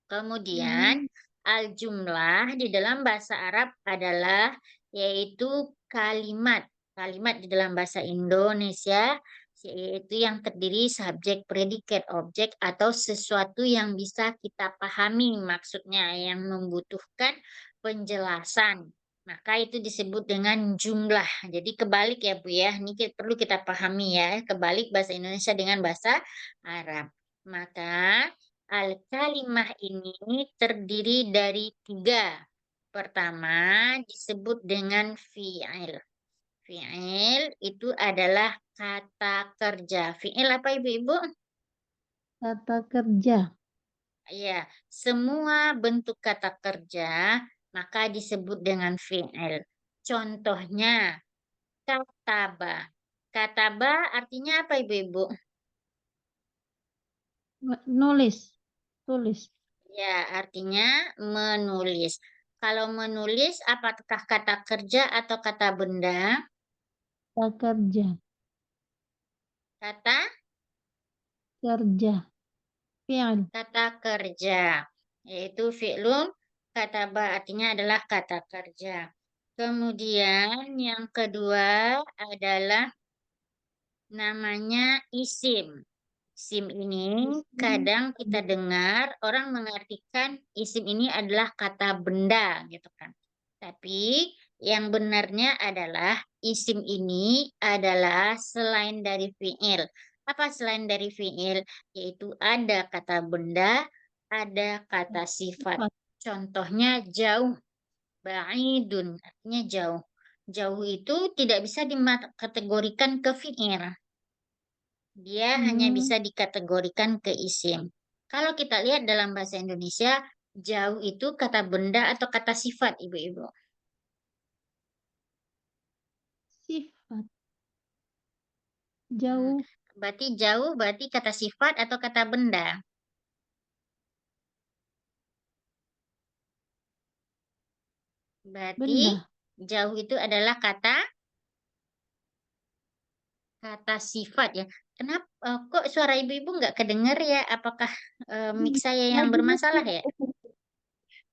Kemudian al-jumlah di dalam bahasa Arab adalah yaitu kalimat. Kalimat di dalam bahasa Indonesia yaitu yang terdiri subjek, predikat, objek atau sesuatu yang bisa kita pahami maksudnya yang membutuhkan penjelasan. Maka itu disebut dengan jumlah. Jadi kebalik ya Bu ya. Ini perlu kita pahami ya. Kebalik bahasa Indonesia dengan bahasa Arab. Maka al-kalimah ini terdiri dari 3. Pertama disebut dengan fi'il. Fi'il itu adalah kata kerja. Fi'il apa Ibu-Ibu? Kata kerja. Ya, semua bentuk kata kerja maka disebut dengan fi'il. Contohnya, kataba. Kataba artinya apa Ibu-Ibu? Nulis. Tulis. Ya, artinya menulis. Kalau menulis, apakah kata kerja atau kata benda? Kata kerja. Kata Kerja. Fi'il. kata kerja, yaitu fi'lun kataba artinya adalah kata kerja. Kemudian yang kedua adalah namanya isim. Isim ini kadang kita dengar orang mengartikan isim ini adalah kata benda gitu kan. Tapi yang benarnya adalah isim ini adalah selain dari fi'il. Apa selain dari fi'il? Yaitu ada kata benda, ada kata sifat. Contohnya jauh, ba'idun, artinya jauh. Jauh itu tidak bisa dikategorikan ke fi'il. Dia hanya bisa dikategorikan ke isim. Kalau kita lihat dalam bahasa Indonesia, jauh itu kata benda atau kata sifat, Ibu-Ibu. Sifat. Jauh. Berarti jauh berarti kata sifat atau kata benda. Berarti Benda. jauh itu adalah kata sifat ya. Kenapa kok suara Ibu-Ibu nggak kedengar ya? Apakah mic saya yang Lagi bermasalah mikir. ya?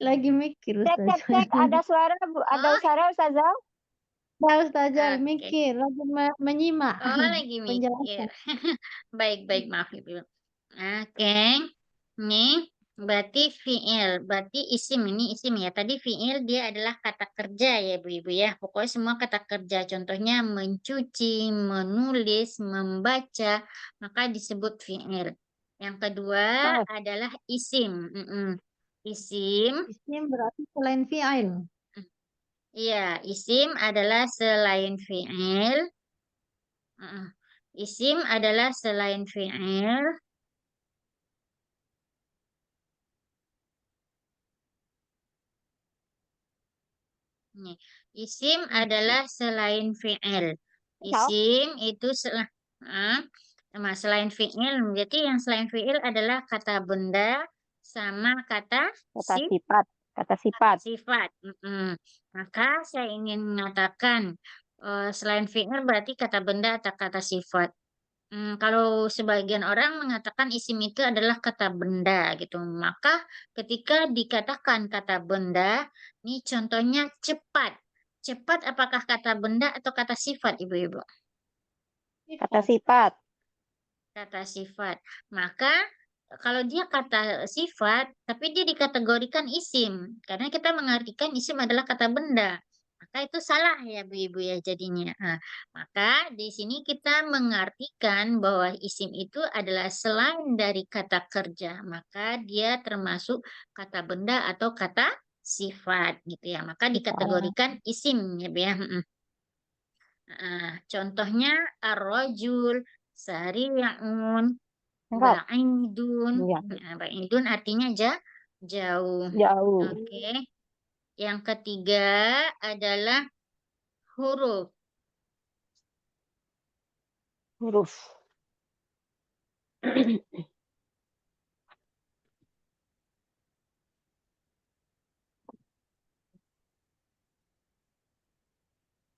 Lagi mikir Cek, cek, Ustazah. cek. Ada suara, Bu. Ada Oh, suara, Ustazah? Nah, Ustazah oke. mikir, lagi menyimak Oh, lagi mikir. penjelasan. Baik-baik, maaf Ibu. Oke. Nih, berarti fi'il. Berarti isim ini isim ya. Tadi fi'il dia adalah kata kerja ya Ibu-Ibu ya. Pokoknya semua kata kerja. Contohnya mencuci, menulis, membaca. Maka disebut fi'il. Yang kedua Oh, adalah isim. Isim. Isim berarti selain fi'il. Iya, isim adalah selain fi'il. Isim adalah selain fi'il. Nih, isim adalah selain fi'il. tahu. Isim itu selain fi'il. Berarti yang selain fi'il adalah kata benda sama kata Kata sifat. Kata sifat. sifat. Maka saya ingin mengatakan selain fi'il berarti kata benda atau kata sifat. Kalau sebagian orang mengatakan isim itu adalah kata benda gitu, maka ketika dikatakan kata benda, ini contohnya cepat. Cepat apakah kata benda atau kata sifat, Ibu-Ibu? Kata sifat. Kata sifat. Maka kalau dia kata sifat, tapi dia dikategorikan isim, karena kita mengartikan isim adalah kata benda. Maka itu salah ya Bu Ibu ya jadinya. Maka di sini kita mengartikan bahwa isim itu adalah selain dari kata kerja, maka dia termasuk kata benda atau kata sifat gitu ya. Maka dikategorikan isim ya Bu ya. Contohnya ar-rajul, sari'un, Lengkap. ba'idun. Iya. Ba'idun artinya jauh. Jauh. Oke. Yang ketiga adalah huruf. Huruf.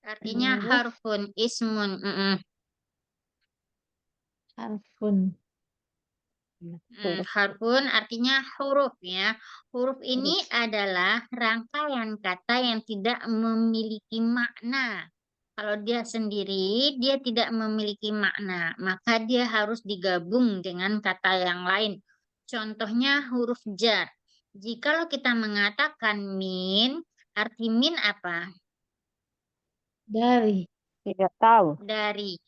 Artinya Huruf. harfun, ismun. Harfun. Huruf. Harfun artinya huruf ya. Huruf ini Huruf. adalah rangkaian kata yang tidak memiliki makna. Kalau dia sendiri, dia tidak memiliki makna, maka dia harus digabung dengan kata yang lain. Contohnya huruf jar. Jikalau kita mengatakan min, arti min apa? Dari. Tidak tahu. Dari.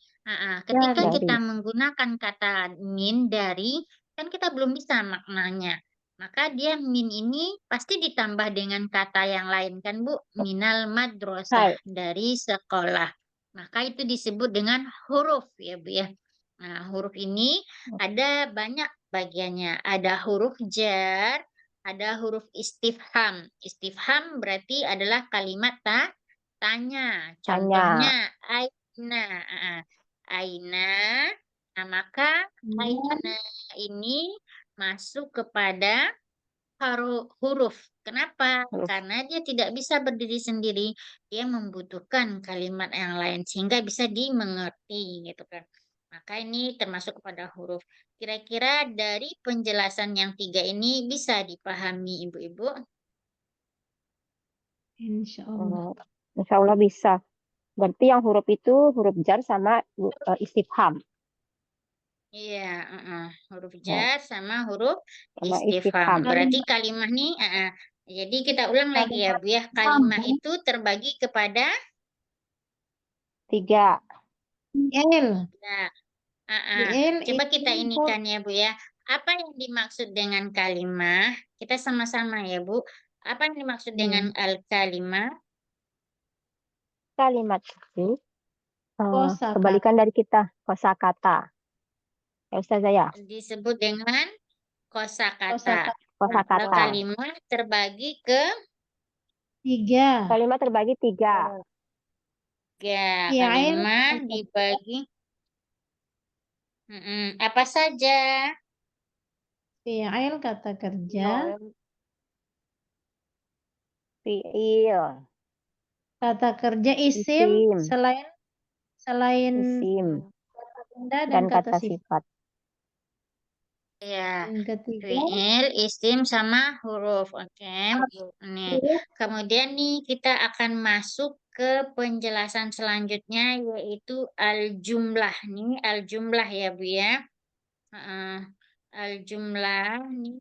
Ketika Dari. kita menggunakan kata min dari, kan kita belum bisa maknanya. Maka dia min ini pasti ditambah dengan kata yang lain kan Bu? Minal madrasah, Hai. dari sekolah. Maka itu disebut dengan huruf ya Bu ya. Nah, huruf ini ada banyak bagiannya. Ada huruf jar, ada huruf istifham. Istifham berarti adalah kalimat tanya. Tanya. Contohnya aina. Aina. Nah, maka aina ini masuk kepada huruf. Kenapa? Huruf. Karena dia tidak bisa berdiri sendiri. Dia membutuhkan kalimat yang lain sehingga bisa dimengerti gitu kan. Maka ini termasuk kepada huruf. Kira-kira dari penjelasan yang 3 ini bisa dipahami Ibu-ibu? Insya Allah. Insya Allah bisa. Berarti yang huruf itu huruf jar sama istifham. Iya, huruf Nah, jar sama huruf sama istifham. istifham. Berarti kalimat nih, jadi kita ulang lagi ya Bu ya. Kalimat itu terbagi kepada 3. Fi'il. nah, Fi'il coba itu kita inikan ya Bu ya. Apa yang dimaksud dengan kalimah? Kita sama-sama ya Bu. Apa yang dimaksud dengan al-kalimah? Kalimat itu kosakata. kebalikan dari kita, kosakata. Ya Ustazah ya? Disebut dengan kosakata. Kosakata. Kalau Kosakata. kalimah terbagi ke 3. Kalimat terbagi 3. 3. Fi'il. Kalimah dibagi apa saja? Fi'il kata kerja. Fi'il. Kata kerja isim. Isim. Selain Isim. kata benda Dan dan kata kata sifat. sifat. Ya, Yang ketiga. fi'il, isim sama huruf. Oke. Nih. Kemudian nih kita akan masuk ke penjelasan selanjutnya yaitu al-jumlah. Nih al-jumlah ya Bu ya. Al-jumlah nih,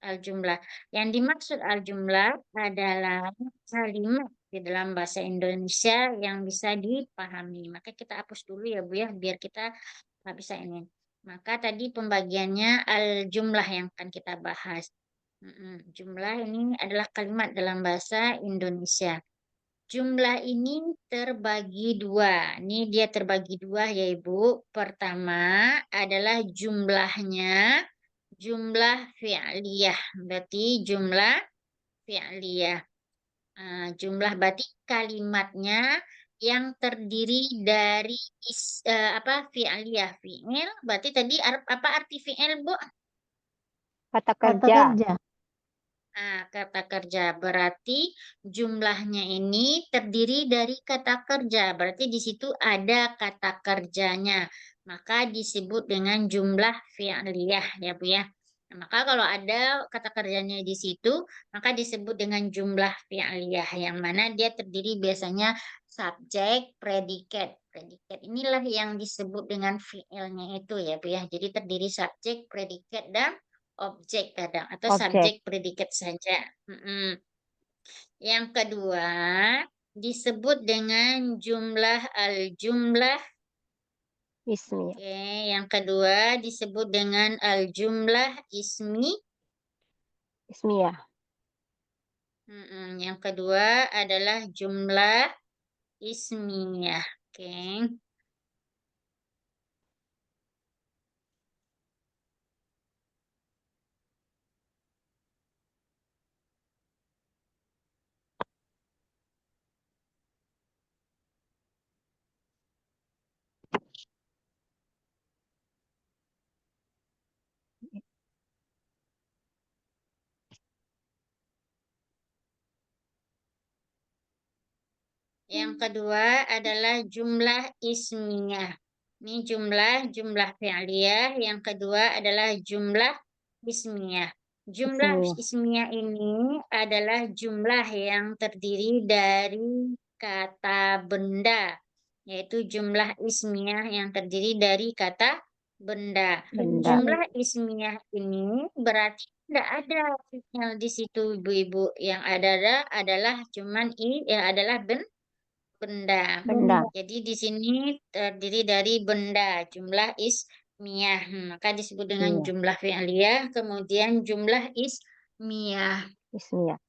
al-jumlah. Yang dimaksud al-jumlah adalah kalimat di dalam bahasa Indonesia yang bisa dipahami. Maka kita hapus dulu ya Bu ya, biar kita nggak bisa ini. Maka tadi pembagiannya al-jumlah yang akan kita bahas. Jumlah ini adalah kalimat dalam bahasa Indonesia. Jumlah ini terbagi 2. Ini dia terbagi 2 ya Ibu. Pertama adalah jumlahnya jumlah fi'liyah. Berarti jumlah fi'liyah. Jumlah berarti kalimatnya yang terdiri dari fi'liyah. Fi'il berarti tadi apa arti fi'il Bu? Kata Kata kerja. kerja. Kata kerja berarti jumlahnya ini terdiri dari kata kerja. Berarti di situ ada kata kerjanya. Maka disebut dengan jumlah fi'liyah ya Bu ya. Nah, maka kalau ada kata kerjanya di situ, maka disebut dengan jumlah fi'liyah yang mana dia terdiri biasanya subjek, predikat. Predikat inilah yang disebut dengan fi'ilnya itu ya Bu ya. Jadi terdiri subjek, predikat dan objek kadang atau Objek. subjek predikat saja. Yang kedua disebut dengan jumlah al-jumlah. Ismi. Oke, yang kedua disebut dengan al-jumlah ismi. Ismiyah. Yang kedua adalah jumlah ismiyah. Oke. Yang kedua adalah jumlah ismiyah. Ini jumlah fi'liyah. Yang kedua adalah jumlah ismiyah. Jumlah Ismiyah. ismiyah ini adalah jumlah yang terdiri dari kata benda, yaitu jumlah ismiyah yang terdiri dari kata benda. Benda. Jumlah ismiyah ini berarti tidak ada fi'il di situ, Ibu-ibu. Yang ada adalah cuman adalah benda. Benda. Jadi di sini terdiri dari benda, jumlah ismiyah. Maka disebut dengan Ismiyah. jumlah fi'liyah, kemudian jumlah ismiyah. Ismiyah.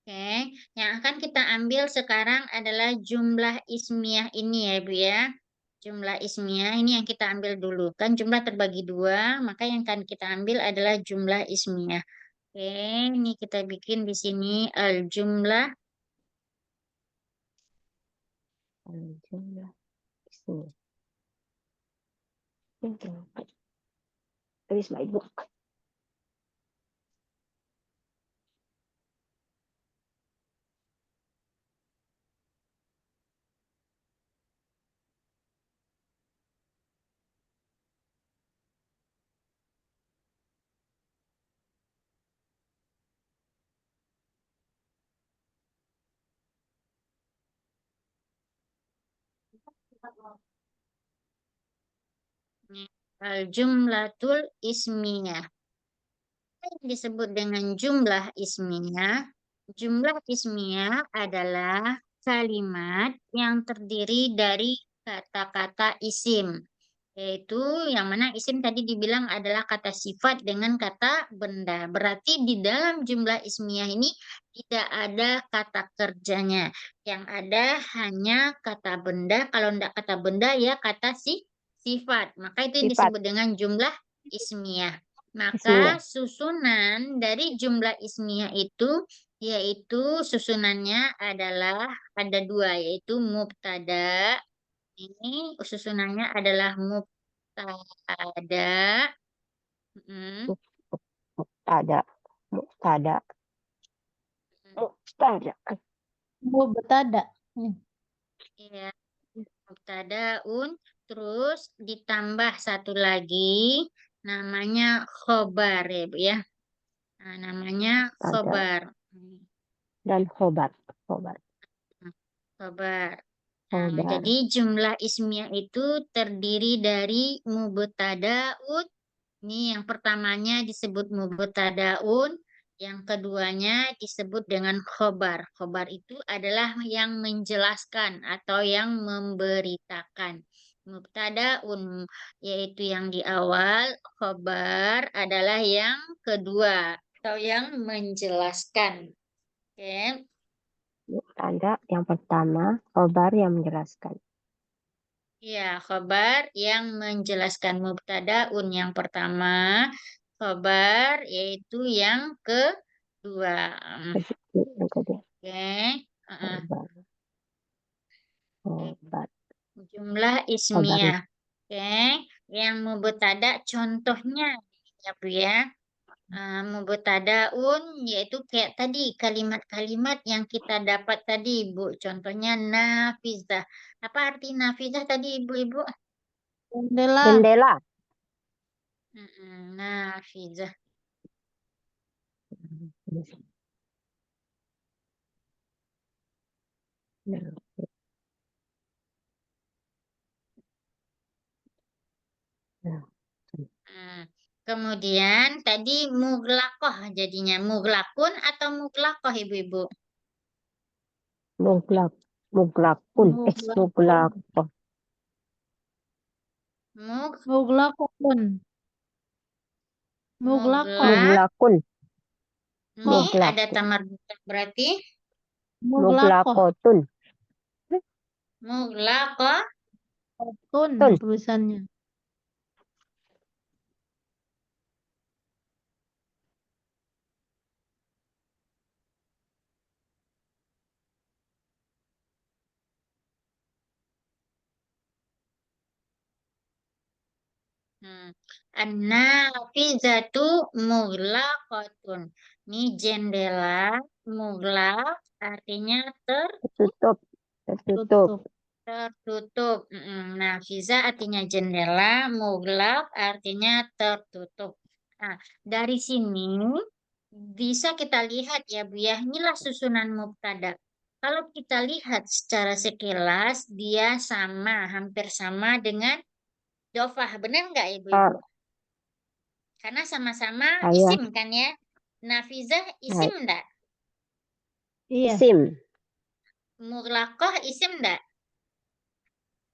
Oke, yang akan kita ambil sekarang adalah jumlah ismiyah ini ya, Bu ya. Jumlah ismiyah ini yang kita ambil dulu. Kan jumlah terbagi dua, maka yang akan kita ambil adalah jumlah ismiyah. Oke, ini kita bikin di sini al-jumlah. Jumlah ismiyah. Where is my book? Al-jumlatul ismiyah. Yang disebut dengan jumlah ismiyah. Jumlah ismiyah adalah kalimat yang terdiri dari kata-kata isim. Yaitu yang mana isim tadi dibilang adalah kata sifat dengan kata benda. Berarti di dalam jumlah ismiyah ini tidak ada kata kerjanya. Yang ada hanya kata benda. Kalau tidak kata benda ya kata sifat. Maka itu yang Sifat. disebut dengan jumlah ismiyah. Maka Ismiyah. susunan dari jumlah ismiyah itu yaitu susunannya adalah ada dua, yaitu mubtada. Ini susunannya adalah mubtada. Mubtada. Mubtada. Mubtada. Mubtada. Ya, mubtadaun. Terus ditambah satu lagi namanya khobar ya, Bu ya. Nah, namanya Mubtada. khobar. Dan khobar. Khobar. Khobar. Nah, Khobar. jadi jumlah ismiyah itu terdiri dari mubtadaun. Ini yang pertamanya disebut mubtadaun, yang keduanya disebut dengan khobar. Khobar itu adalah yang menjelaskan atau yang memberitakan. Mubtadaun yaitu yang di awal, khobar adalah yang kedua atau yang menjelaskan. Oke. Mubtada yang pertama, khobar yang menjelaskan. Ya, khobar yang menjelaskan mubtadaun yang pertama, khobar yaitu yang kedua. Yang kedua. Oke. Khobar. Khobar. Jumlah Khobar. ismiyah. Oke. Yang mubtada contohnya ya Bu ya. Mubtadaun yaitu kayak tadi kalimat-kalimat yang kita dapat tadi Bu. Contohnya nafizah. Apa arti nafizah tadi Ibu-ibu? Jendela. Jendela. Nafizah. Kemudian tadi muglakoh jadinya muglakun atau muglakoh ibu-ibu? Muglak. Muglakun. Muglakun. Muglakoh. Mug, Muglakun. Muglakoh. muglak. Muglakun. Mi ada Muglakun. tamar butak berarti Muglakoh. Muglakotun. muglakoh. Tun Tun. tulisannya. An-nafizatu mughlaqatun. Ini jendela muglak artinya Tertutup. Tertutup. Tutup. tertutup. Nafiza artinya jendela, muglak artinya tertutup. Nah, dari sini bisa kita lihat ya Bu ya, inilah susunan mubtada. Kalau kita lihat secara sekilas, dia sama, hampir sama dengan dofah. Benar nggak Ibu-Ibu? Ah, Karena sama-sama Ayah. isim kan ya. Nafizah isim Ay- enggak? Iya. Isim. Mughlaqah isim enggak?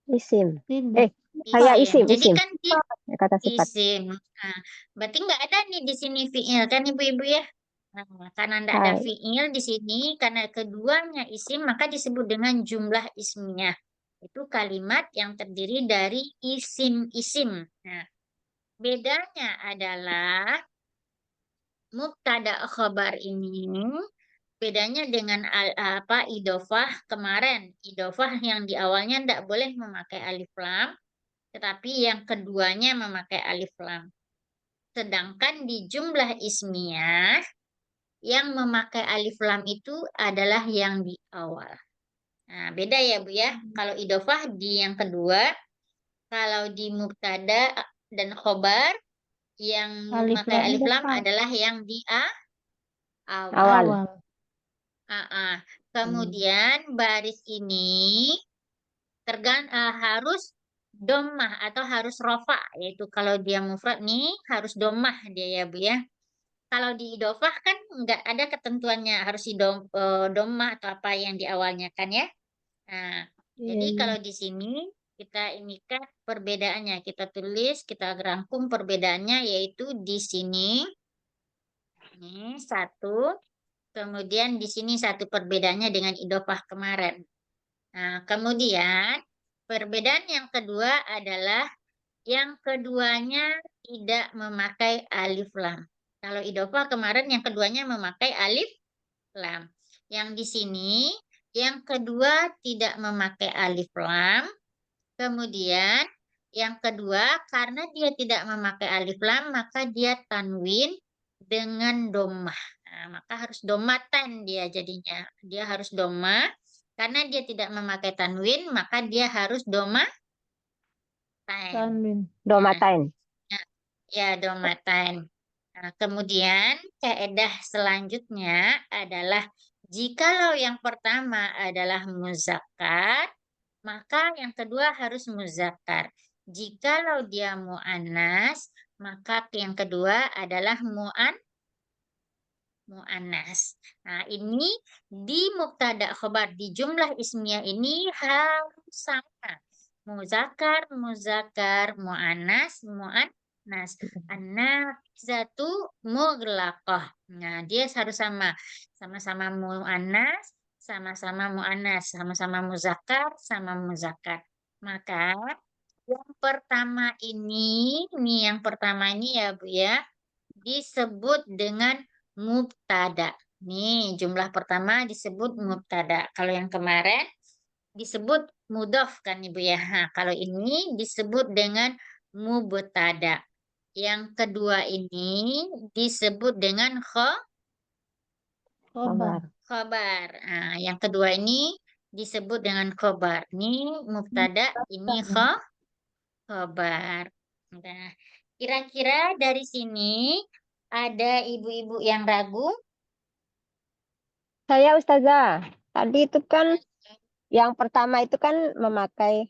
Isim. Tidak. Kayak isim. Jadi Isim. kan dia Kata sifat. isim. Nah, berarti nggak ada nih di sini fiil kan Ibu-Ibu ya? Nah, karena enggak ada Hai. fiil di sini, karena keduanya isim, maka disebut dengan jumlah ismiyah. Itu kalimat yang terdiri dari isim-isim. Nah, bedanya adalah mubtada khabar ini bedanya dengan idofah kemarin. Idofah yang di awalnya tidak boleh memakai alif lam, tetapi yang keduanya memakai alif lam. Sedangkan di jumlah ismiyah yang memakai alif lam itu adalah yang di awal. Nah, beda ya Bu ya. Kalau idofah di yang kedua, kalau di mubtada dan khobar yang Alif memakai lam alif lam depan. adalah yang di awal. Awal. Awal. Kemudian baris ini harus domah atau harus rofa, yaitu kalau dia mufrad nih harus domah dia ya Bu ya. Kalau di idofah kan nggak ada ketentuannya harus domah atau apa yang di awalnya kan ya. Nah, Iya, jadi iya. kalau di sini kita ini kan perbedaannya, kita tulis, kita rangkum perbedaannya yaitu di sini ini satu, kemudian di sini satu perbedaannya dengan idofah kemarin. Nah, kemudian perbedaan yang kedua adalah yang keduanya tidak memakai alif lam. Kalau idofah kemarin yang keduanya memakai alif lam. Yang di sini yang kedua tidak memakai alif lam. Kemudian yang kedua karena dia tidak memakai alif lam maka dia tanwin dengan domah. Nah, maka harus domatan dia jadinya. Dia harus domah karena dia tidak memakai tanwin maka dia harus domah tain. Tanwin. Domatain. Ya, domatan. Nah, kemudian kaidah selanjutnya adalah jikalau yang pertama adalah muzakkar, maka yang kedua harus muzakkar. Jikalau dia muannas, maka yang kedua adalah muannas. Nah, ini di mubtada khobar di jumlah ismiyah ini harus sama. Muzakkar, muzakkar, muannas, muannas. An-nafizatu mughlaqah. Nah, dia harus sama. Sama-sama muannas, sama-sama muannas, sama-sama muzakkar, sama muzakkar. Maka yang pertama ini yang pertama ini ya Bu ya, disebut dengan mubtada. Nih, jumlah pertama disebut mubtada. Kalau yang kemarin disebut mudhof kan Ibu ya. Nah, kalau ini disebut dengan mubtada. Yang kedua ini disebut dengan Khobar. khobar. Nah, yang kedua ini disebut dengan khobar. Ini mubtada, ini khobar. Nah, kira-kira dari sini ada ibu-ibu yang ragu? Saya Ustazah. Tadi itu kan yang pertama itu kan memakai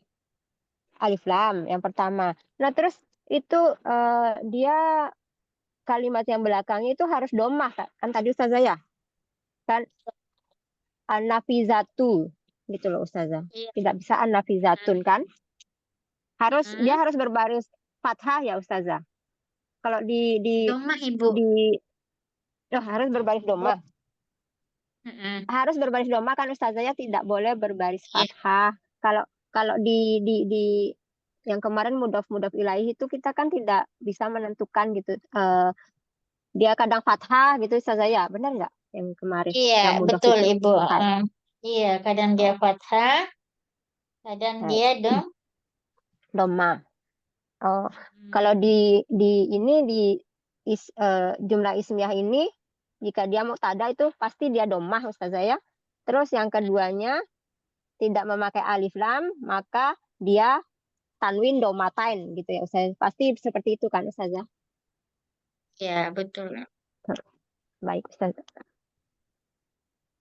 alif lam yang pertama. Nah, terus itu dia kalimat yang belakangnya itu harus domah kan? Kan tadi Ustazah ya? Kan an-nafizatu gitu loh Ustazah. Iya. Tidak bisa an-nafizatun kan? Dia Mm-mm. harus berbaris fathah ya Ustazah. Kalau Domah Ibu. harus berbaris domah. Mm-mm. Harus berbaris domah kan Ustazah ya, tidak boleh berbaris Iya. fathah. Kalau kalau di yang kemarin mudhof ilaih itu kita kan tidak bisa menentukan gitu. Dia kadang fathah gitu Ustazah ya, benar nggak? Yang kemarin Iya, yang mudhof betul itu. Ibu. Hai. Iya, kadang dia fathah, kadang Hai. dia Domah. Oh, Hmm. kalau di jumlah ismiyah ini, jika dia muqtada itu pasti dia domah Ustazah ya. Terus yang keduanya tidak memakai alif lam, maka dia tanwin domatain gitu ya Ustazah. Pasti seperti itu kan Ustazah. Ya, betul. Baik Ustazah.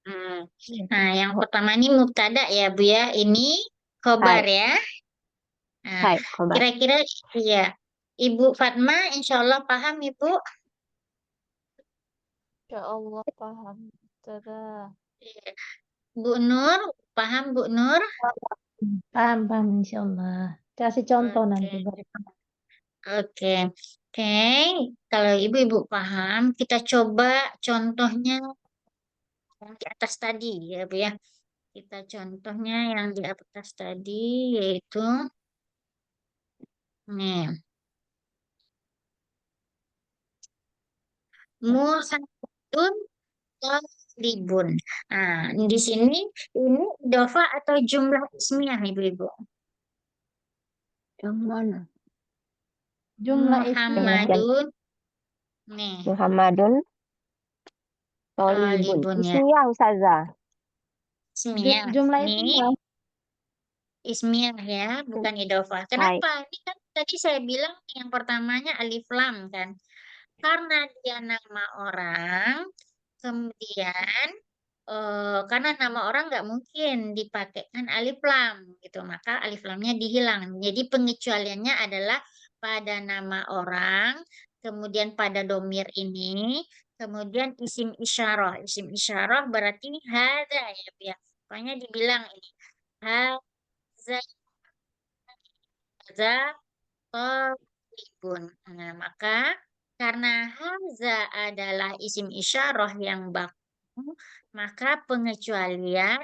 Hmm. Nah, yang pertama ini mubtada ya, Bu ya. Ini khobar Hai, ya. Nah, hai, khobar. kira-kira iya. Ibu Fatma, insya Allah paham Ibu. Ya Allah, paham. Tada. Iya. Bu Nur, paham Bu Nur? Paham, paham insyaallah. Kasih contoh nanti Oke, baru. oke, oke. Kalau ibu-ibu paham, kita coba contohnya yang di atas tadi ya Bu ya. Kita contohnya yang di atas tadi yaitu nih, Muhammadun talibun. Nah, di sini ini dofa atau jumlah ismiyah ibu-ibu. Yang mana? Jumlah ismiyah. Yang Muhammadun nih Muhammadun Tolibun. talibun ya. Ismiyah Ustazah. Ismiyah. Jumlah Nih ismiyah. ismiyah ya, bukan idofah. Hai. Kenapa? Ini kan tadi saya bilang yang pertamanya alif lam kan. Karena dia nama orang, kemudian karena nama orang nggak mungkin dipakaikan alif lam gitu, maka alif lamnya dihilang. Jadi pengecualiannya adalah pada nama orang, kemudian pada domir ini, kemudian isim isyarah. Isim isyarah berarti hada ya, ya. Pokoknya dibilang ini haza haza talibun. Nah, maka karena hamzah adalah isim isyarah yang baku, maka pengecualian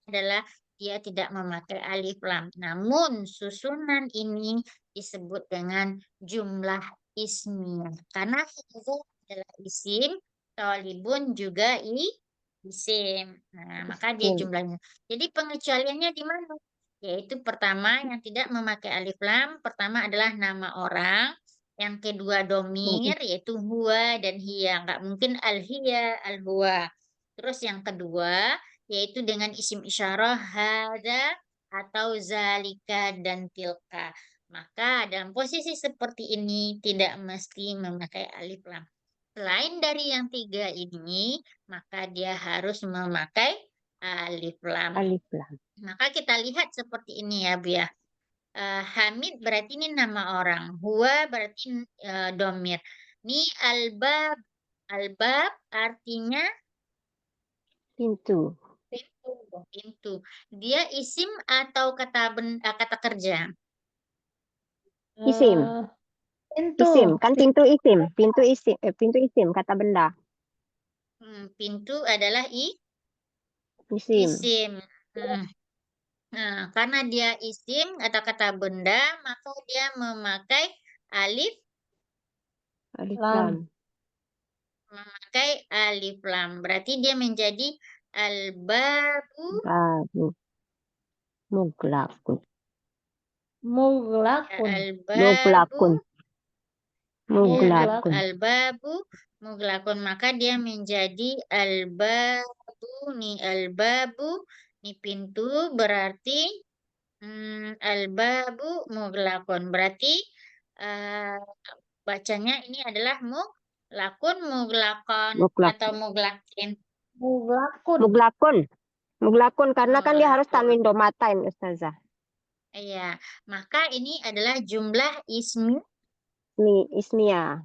adalah dia tidak memakai alif lam. Namun susunan ini disebut dengan jumlah ismiyah. Karena hamzah adalah isim, talibun juga isim. Nah, maka dia Isim. jumlahnya. Jadi pengecualiannya di mana? Yaitu pertama yang tidak memakai alif lam, pertama adalah nama orang, yang kedua domir, yaitu huwa dan hiya. Nggak mungkin al-hiya, al-huwa. Terus yang kedua, yaitu dengan isim isyarah hada atau zalika dan tilka. Maka dalam posisi seperti ini tidak mesti memakai alif lam. Selain dari yang tiga ini, maka dia harus memakai alif lam. Alif lam. Maka kita lihat seperti ini ya, Bu ya. Hamid berarti ini nama orang. Huwa berarti domir. Ini albab. Albab artinya Pintu. pintu. Pintu. Dia isim atau kata kerja? Isim. Pintu. Isim. Kan pintu isim. Pintu isim. Kata benda. Pintu adalah Isim. isim. Nah, karena dia isim atau kata benda, maka dia memakai alif Alif Lam. lam. memakai alif lam. Berarti dia menjadi albabu Babu. Muglakun. Muglakun. Muglakun. Muglakun. albabu muglakun. Maka dia menjadi albabu nih albabu nih pintu berarti albabu muglakun. Berarti eh, bacanya ini adalah muglakon atau Muglakun. muglakin. Muglakun. Muglakun. Muglakun. Karena kan dia harus Muglakun. tanwin domatain Ustazah. Iya, maka ini adalah jumlah ismi. Ismiyah.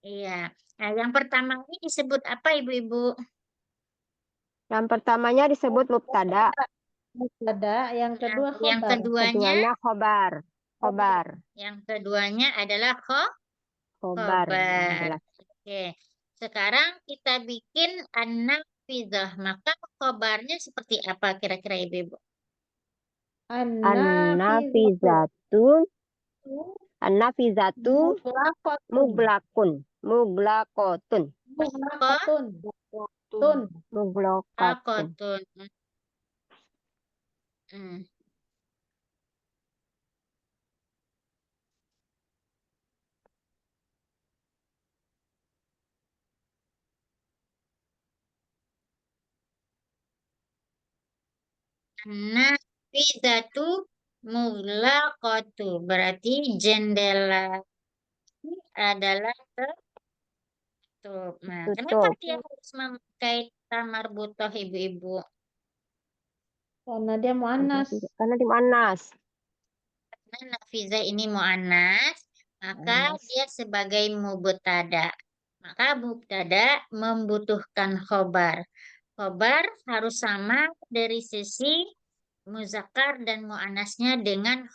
Iya. Nah, yang pertama ini disebut apa, Ibu-ibu? Yang pertamanya disebut mubtada, Mubtada, yang kedua Yang khobar. keduanya, keduanya khobar. Khobar, yang keduanya adalah khobar. khobar. Jelas. Oke, sekarang kita bikin an-nafidzah. Maka khobarnya seperti apa kira-kira Ibu-Ibu? An-nafizatu, an-nafizatu Mublaqatun. mublakun, mublakotun, Mublaqatun. Tun. mublakatun. Akotun. Hmm. Nafizatu mughlaqatu. Berarti jendela adalah tertutup. Nah, kenapa Tutup. dia harus memakai tamar butoh Ibu-Ibu? Karena dia muannas. Karena di Manas. Karena nafiza ini mu'annas, maka Muannas. dia sebagai mubtada. Maka mubtada membutuhkan khobar. Khobar harus sama dari sisi muzakkar dan mu'annasnya dengan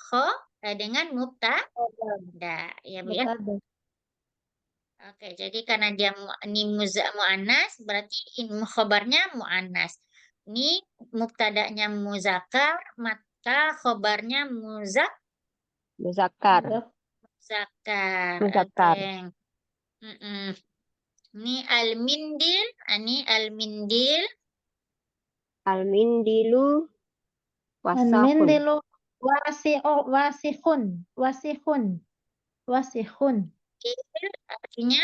mubtada. Ya Bu ya. Mubtada. Oke, jadi karena dia ini mu'annas, berarti ini khobarnya mu'annas. Ini mubtadanya muzakkar, maka khobarnya Muzakkar. muzakkar. Muzakkar. Oke. Mm-mm. Ini al-mindil, Al-mindilu wasahun. Al-mindilu wasihun. Wasihun. Wasihun. artinya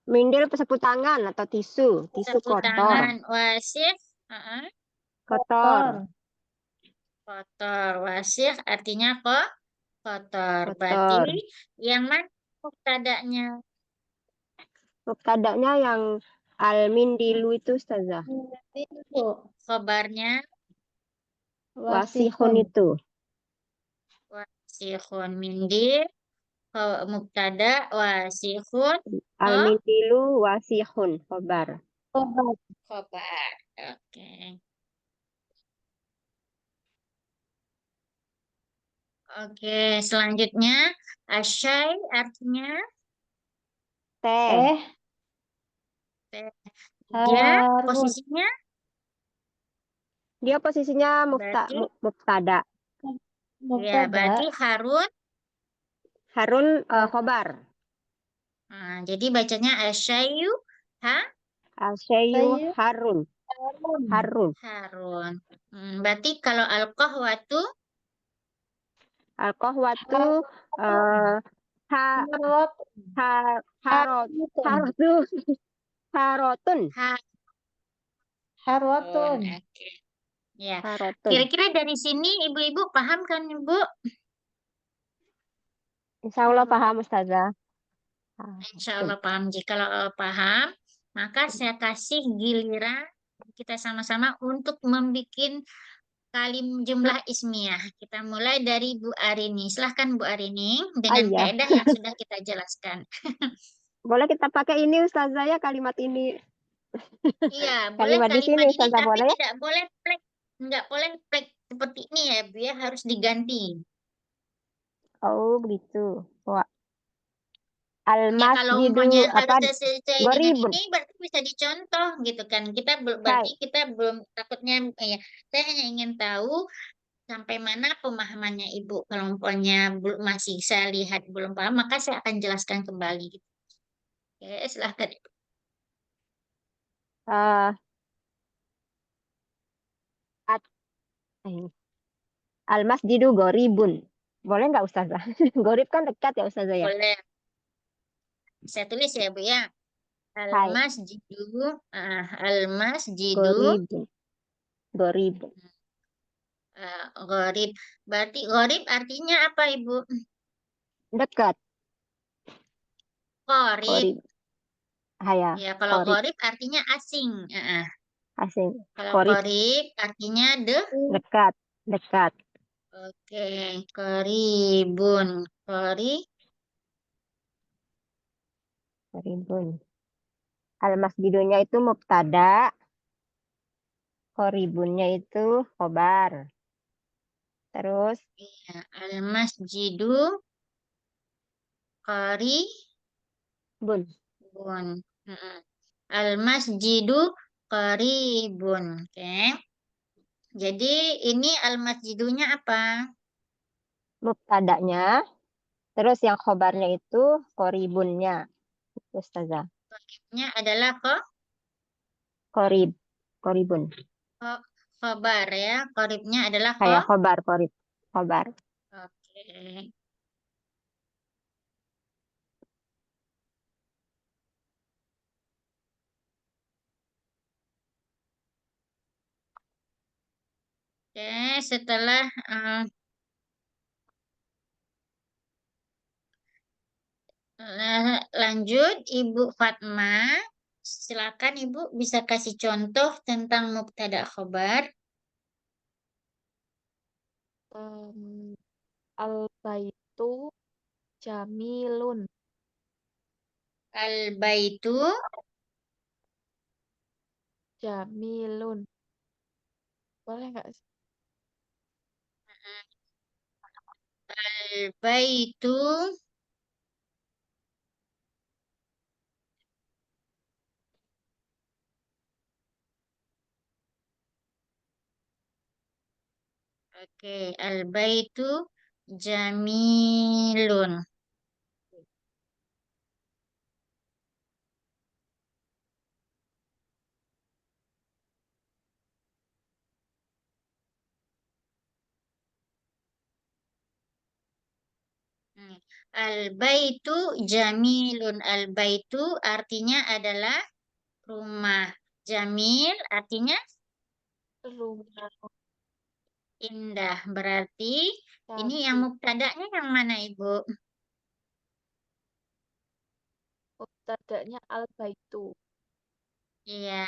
Mindil sapu tangan atau tisu. Tisu sapu kotor. tangan, wasih, Kotor. kotor, wasih artinya kotor. Berarti Kotor. yang mana mubtadanya? Mubtadanya yang al-mindilu itu Ustazah. Mindilu. Khobarnya Wasihun itu. wasihun mindil, mubtada wasihun Al-mindilu wasihun. Khobar. Khobar. khobar. Oke. Oke, selanjutnya asyai artinya Teh. teh. Dia Harun. posisinya Dia posisinya berarti mubtada. ya Mubtada. berarti Harun. Harun khobar. Nah, jadi bacanya asyayu Asyayu Sayu. Harun. Harun. Harun. Harun. Berarti kalau al-qahwatu Al-qahwatu ha Harot. ha harot Harotun. harotun. Harotun. Oke. Ya, Harotun. kira-kira dari sini ibu-ibu paham kan Ibu? Insya Allah paham Ustazah. Insya Allah paham. Jikalau paham, maka saya kasih giliran kita sama-sama untuk membuat jumlah ismiyah. Kita mulai dari Bu Arini. Silahkan Bu Arini dengan Iya. kaidah yang sudah kita jelaskan. Boleh kita pakai ini Ustazah ya kalimat ini. Iya, boleh Kalimat di sini kalimat ini, Ustazah tapi boleh ya? tidak boleh plek. Nggak boleh plek seperti ini ya, Bu ya. Harus diganti. Oh begitu. Wah. Ya, kalau Al-masjidu umpamanya apa harus sesuai dengan goribun. ini, berarti bisa dicontoh gitu kan. Kita berarti Hai. kita belum takutnya ya. Saya hanya ingin tahu sampai mana pemahamannya Ibu. Kalau umpamanya belum masih saya lihat belum paham, maka saya akan jelaskan kembali. Gitu. Oke, silahkan. Uh, Al-masjidu goribun. Boleh nggak Ustazah? Gorib kan dekat ya Ustazah ya? Boleh. Saya tulis ya Bu ya. Hai. Al-masjidu Goribun. Goribun. gharib. Berarti gharib artinya apa Ibu? Dekat. Gharib. Gorib. Haya. Ya, kalau Gorib. gharib artinya asing. Asing. Kalau Gorib. gharib artinya Dekat. Dekat. Oke, qaribun. Goribun. Al-masjidunya itu mubtada, koribunnya itu khobar. Terus Iya, al-masjidu qaribun. bun. Mm-mm. Al-masjidu qaribun. Oke. Jadi ini al-masjidunya apa? Mubtadanya. Terus yang khobarnya itu koribunnya. Ustazah. Nya adalah Korib. Koribun. khobar ya. Qaribnya adalah Kayak khobar, korib. Khobar. Oke. Oke, setelah lanjut Ibu Fatma, silakan Ibu bisa kasih contoh tentang mubtada khobar. Al-baitu jamilun. Al-baitu Jamilun. Boleh nggak sih? al-baitu Oke, al-baitu jamilun. Hmm. Al-baitu jamilun. Al-baitu artinya adalah rumah. Jamil artinya Rumah indah. Berarti ini yang cantik. mubtada'nya yang mana, Ibu? Mubtada'nya al-baitu. Iya.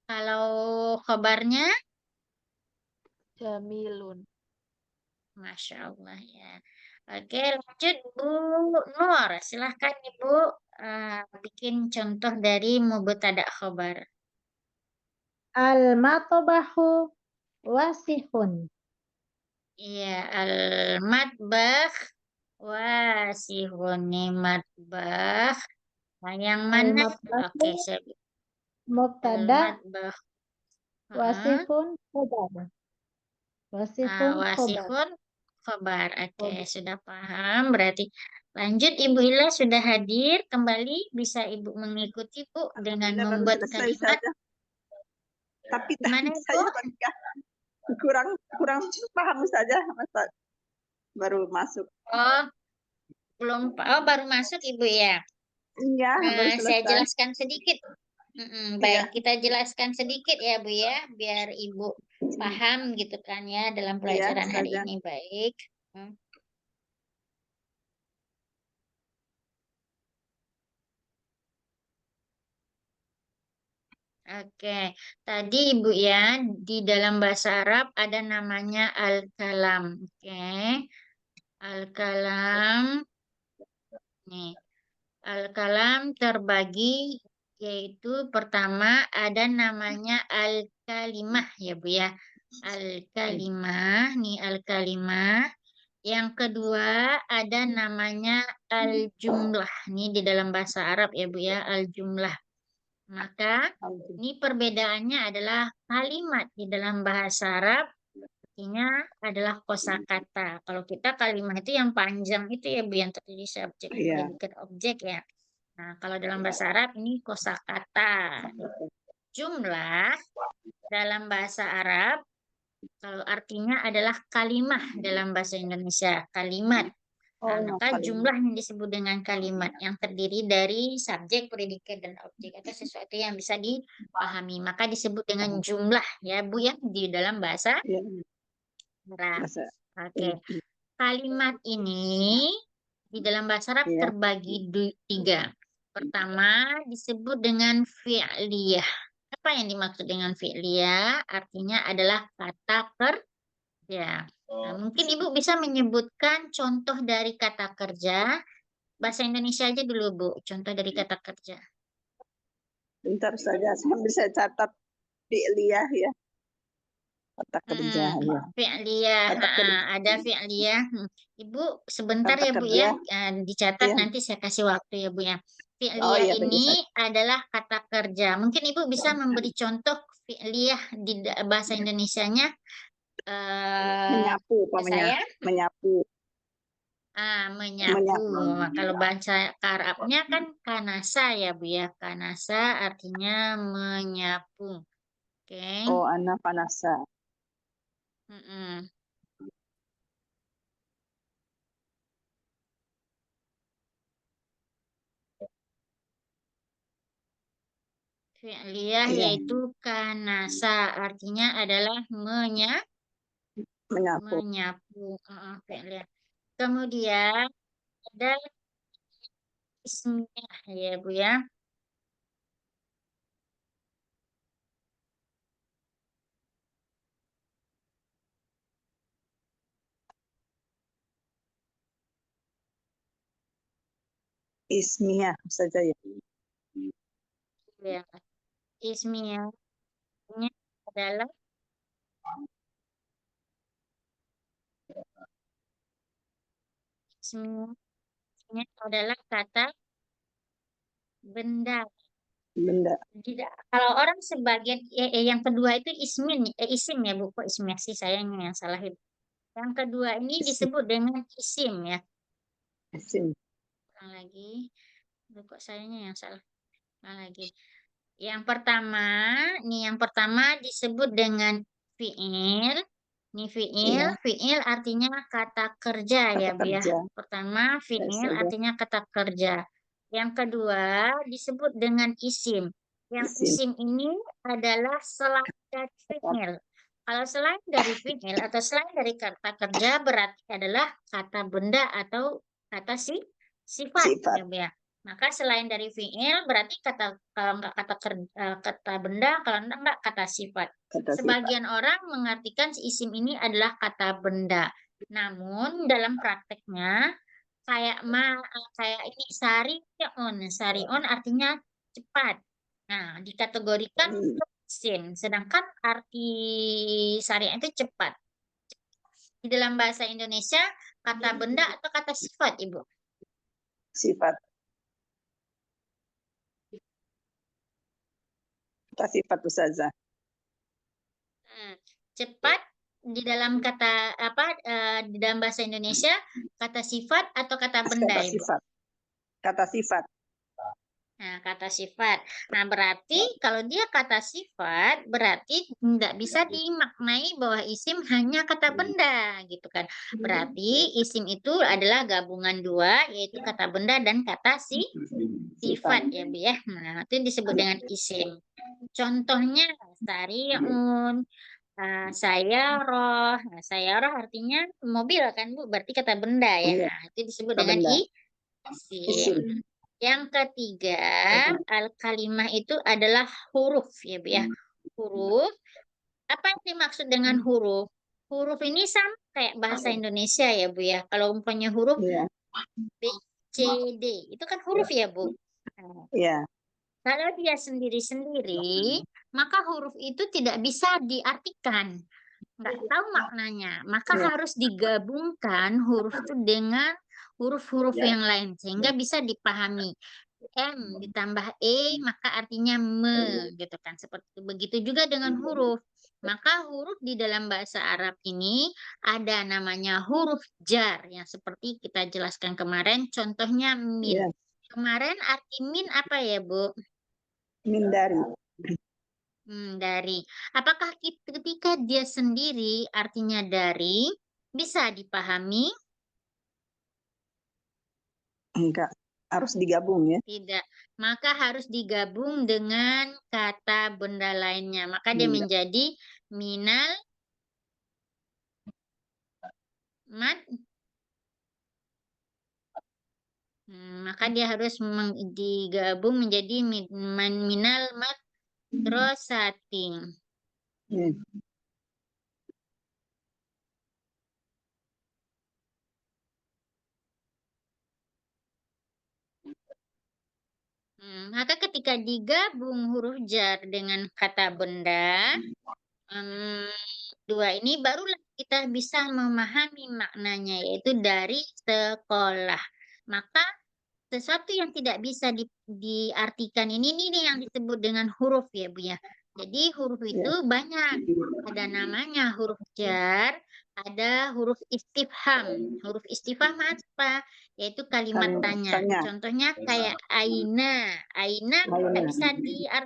Kalau khabarnya, Jamilun. Masya Allah ya. Oke, lanjut Bu Nur. Silahkan Ibu bikin contoh dari mubtada khabar. Al-matbahu wasihun. Iya, al-matbakh wasihun nih matbakh. Nah, yang mana? Al-matbahu Oke, saya mubtada, al-matbakh. Heeh. wasihun khobar. Wasihun khobar. Wasihun khabar. Oke, Khobar. sudah paham. Berarti lanjut Ibu Ila sudah hadir. Kembali bisa Ibu mengikuti Bu dengan Alhamdulillah baru membuat selesai kalimat. saja. Tapi Gimana tadi Ibu? saya kurang kurang paham saja, masa baru masuk. Oh, belum. Oh, baru masuk Ibu ya. Iya, baru Saya selesai. jelaskan sedikit. Iya, Baik, kita jelaskan sedikit ya Bu ya, biar Ibu paham gitu kan ya dalam iya pelajaran hari saja. ini. Baik. Hmm. Oke, tadi Ibu ya, di dalam bahasa Arab ada namanya al-kalam. Oke, al-kalam nih. Al-kalam terbagi yaitu pertama ada namanya al-kalimah ya Bu ya. Al-kalimah, nih al-kalimah. Yang kedua ada namanya al-jumlah. Nih di dalam bahasa Arab ya Bu ya, al-jumlah. Maka ini perbedaannya adalah kalimat di dalam bahasa Arab artinya adalah kosakata. Kalau kita kalimat itu yang panjang itu ya Bu yang terdiri subjek Iya, predikat objek ya. Nah, kalau dalam bahasa Arab ini kosakata. Jumlah dalam bahasa Arab kalau artinya adalah kalimah dalam bahasa Indonesia, kalimat. Nah, oh maka kalimat. jumlah yang disebut dengan kalimat yang terdiri dari subjek, predikat, dan objek atau sesuatu yang bisa dipahami. Maka disebut dengan jumlah ya Bu ya di dalam bahasa Iya, Arab. bahasa. Oke, kalimat ini di dalam bahasa Arab Iya, terbagi tiga. Pertama disebut dengan fi'liyah. Apa yang dimaksud dengan fi'liyah? Artinya adalah kata kerja. Nah, mungkin Ibu bisa menyebutkan contoh dari kata kerja. Bahasa Indonesia aja dulu, Bu. Contoh dari kata kerja. Bentar saja, sambil saya catat fi'liyah ya, kata kerja ya. Fi'liyah, Kata kerja, ada fi'liyah. Ibu sebentar kata ya Bu kerja, ya, dicatat ya. nanti saya kasih waktu ya Bu ya. Oh Fi'liyah iya, ini bisa. adalah kata kerja. Mungkin Ibu bisa memberi contoh fi'liyah di bahasa Indonesianya Menyapu, ke saya. menyapu, Menyapu. menyapu. Kalau bahasa Arabnya kan kanasa ya Bu ya. Kanasa artinya menyapu. Oke. Oh, ana panasa. Mm-mm. Fi'liyah Iya, yaitu kanasa artinya adalah menyapu. menyapu. Fi'liyah. Kemudian ada ismiyah ya Bu ya. Ismiyah saja ya. Ya. Ismiyahnya adalah ismiyahnya adalah kata benda. Benda. Tidak. Kalau orang sebagian yang kedua itu isim ya Bu. Kok ismiyah sih sayangnya yang salah itu. Yang kedua ini Isim. disebut dengan isim ya. Isim. Ulang lagi. Loh, kok sayangnya yang salah. Ulang lagi. Yang pertama disebut dengan fi'il. Ini fi'il, Iya, fi'il artinya kata kerja kata ya Bu ya. kerja. Pertama Ya, fi'il saja. artinya kata kerja. Yang kedua disebut dengan isim. Yang Isim. isim ini adalah selain dari fi'il. Kalau selain dari fi'il atau selain dari kata kerja berarti adalah kata benda atau kata sifat Sifat. ya Bu ya. Maka selain dari fi'il berarti kalau nggak kata benda, kalau enggak kata sifat. Kata sifat. Sebagian orang mengartikan isim ini adalah kata benda. Namun dalam prakteknya kayak ini sarion artinya cepat. Nah, dikategorikan Hmm, isim, sedangkan arti sarion itu cepat. Di dalam bahasa Indonesia kata benda atau kata sifat, Ibu? Sifat. Kata sifat ustazah. Cepat di dalam kata apa di dalam bahasa Indonesia kata sifat atau kata benda, Kata Ibu? sifat. Kata sifat. Nah, kata sifat. Nah, berarti kalau dia kata sifat, berarti tidak bisa dimaknai bahwa isim hanya kata benda, gitu kan. Berarti isim itu adalah gabungan dua, yaitu kata benda dan kata Sifat. sifat, ya, Bu ya. Nah, itu disebut dengan isim. Contohnya, sariun, sayaroh. Nah, sayaroh artinya mobil kan, Bu. Berarti kata benda ya. Iya, Nah, itu disebut kata dengan benda. isim. Isim. Yang ketiga, al-kalimah itu adalah huruf ya, Bu ya. Huruf. Apa yang dimaksud dengan huruf? Huruf ini sama kayak bahasa Indonesia ya, Bu ya. Kalau umpamanya huruf Iya, B, C, D, itu kan huruf ya, Bu. Nah, iya, kalau dia sendiri-sendiri, maka huruf itu tidak bisa diartikan. Nggak tahu maknanya. Maka iya. harus digabungkan huruf itu dengan huruf-huruf yang lain sehingga bisa dipahami. M ditambah E maka artinya me gitu kan. Seperti itu. Begitu juga dengan huruf. Maka huruf di dalam bahasa Arab ini ada namanya huruf jar yang seperti kita jelaskan kemarin. Contohnya min. Iya. Kemarin arti min apa ya, Bu? Mindari. Dari. Apakah ketika dia sendiri artinya dari bisa dipahami? Enggak. Harus digabung ya. Tidak. Maka harus digabung dengan kata benda lainnya. Maka dia Benda. menjadi minal mat. Maka dia harus digabung menjadi minal mat drosating. Hmm. Maka ketika digabung huruf jar dengan kata benda, dua ini barulah kita bisa memahami maknanya, yaitu dari sekolah. Maka sesuatu yang tidak bisa diartikan ini nih yang disebut dengan huruf ya Bu ya. Jadi huruf itu banyak. Ada namanya huruf jar, ada huruf istifham. Huruf istifham apa? Yaitu kalimat tanya. Tanya. Contohnya kayak aina. Aina tidak bisa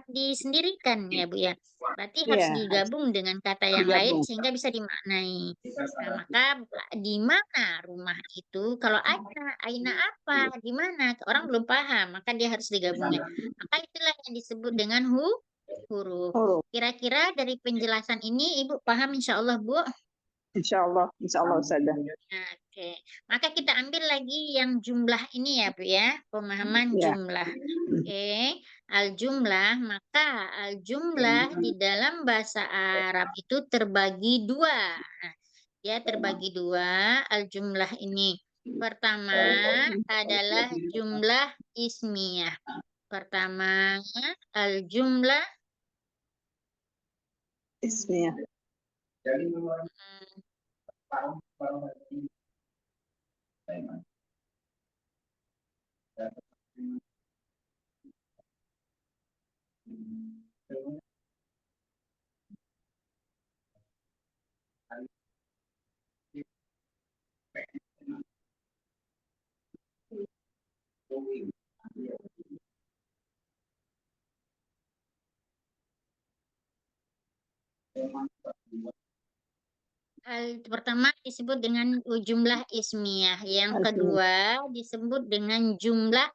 disendirikan ya Bu ya. Berarti harus Iya, digabung dengan kata yang lain digabung. sehingga bisa dimaknai. Nah, maka di mana rumah itu? Kalau aina apa? Di mana? Orang belum paham, maka dia harus digabungin. Maka itulah yang disebut dengan huruf. Huruf. Kira-kira dari penjelasan ini Ibu paham insya Allah Bu? Insya Allah Ustazah. Oke, maka kita ambil lagi yang jumlah ini ya Bu ya, pemahaman Ya. jumlah. Oke, al-jumlah, maka al-jumlah di dalam bahasa Arab itu terbagi dua. Nah, dia terbagi dua, al-jumlah ini. Pertama adalah jumlah ismiyah. Pertama, al-jumlah Ismiyah. pertama disebut dengan jumlah ismiyah. Yang Ismiyah. kedua disebut dengan jumlah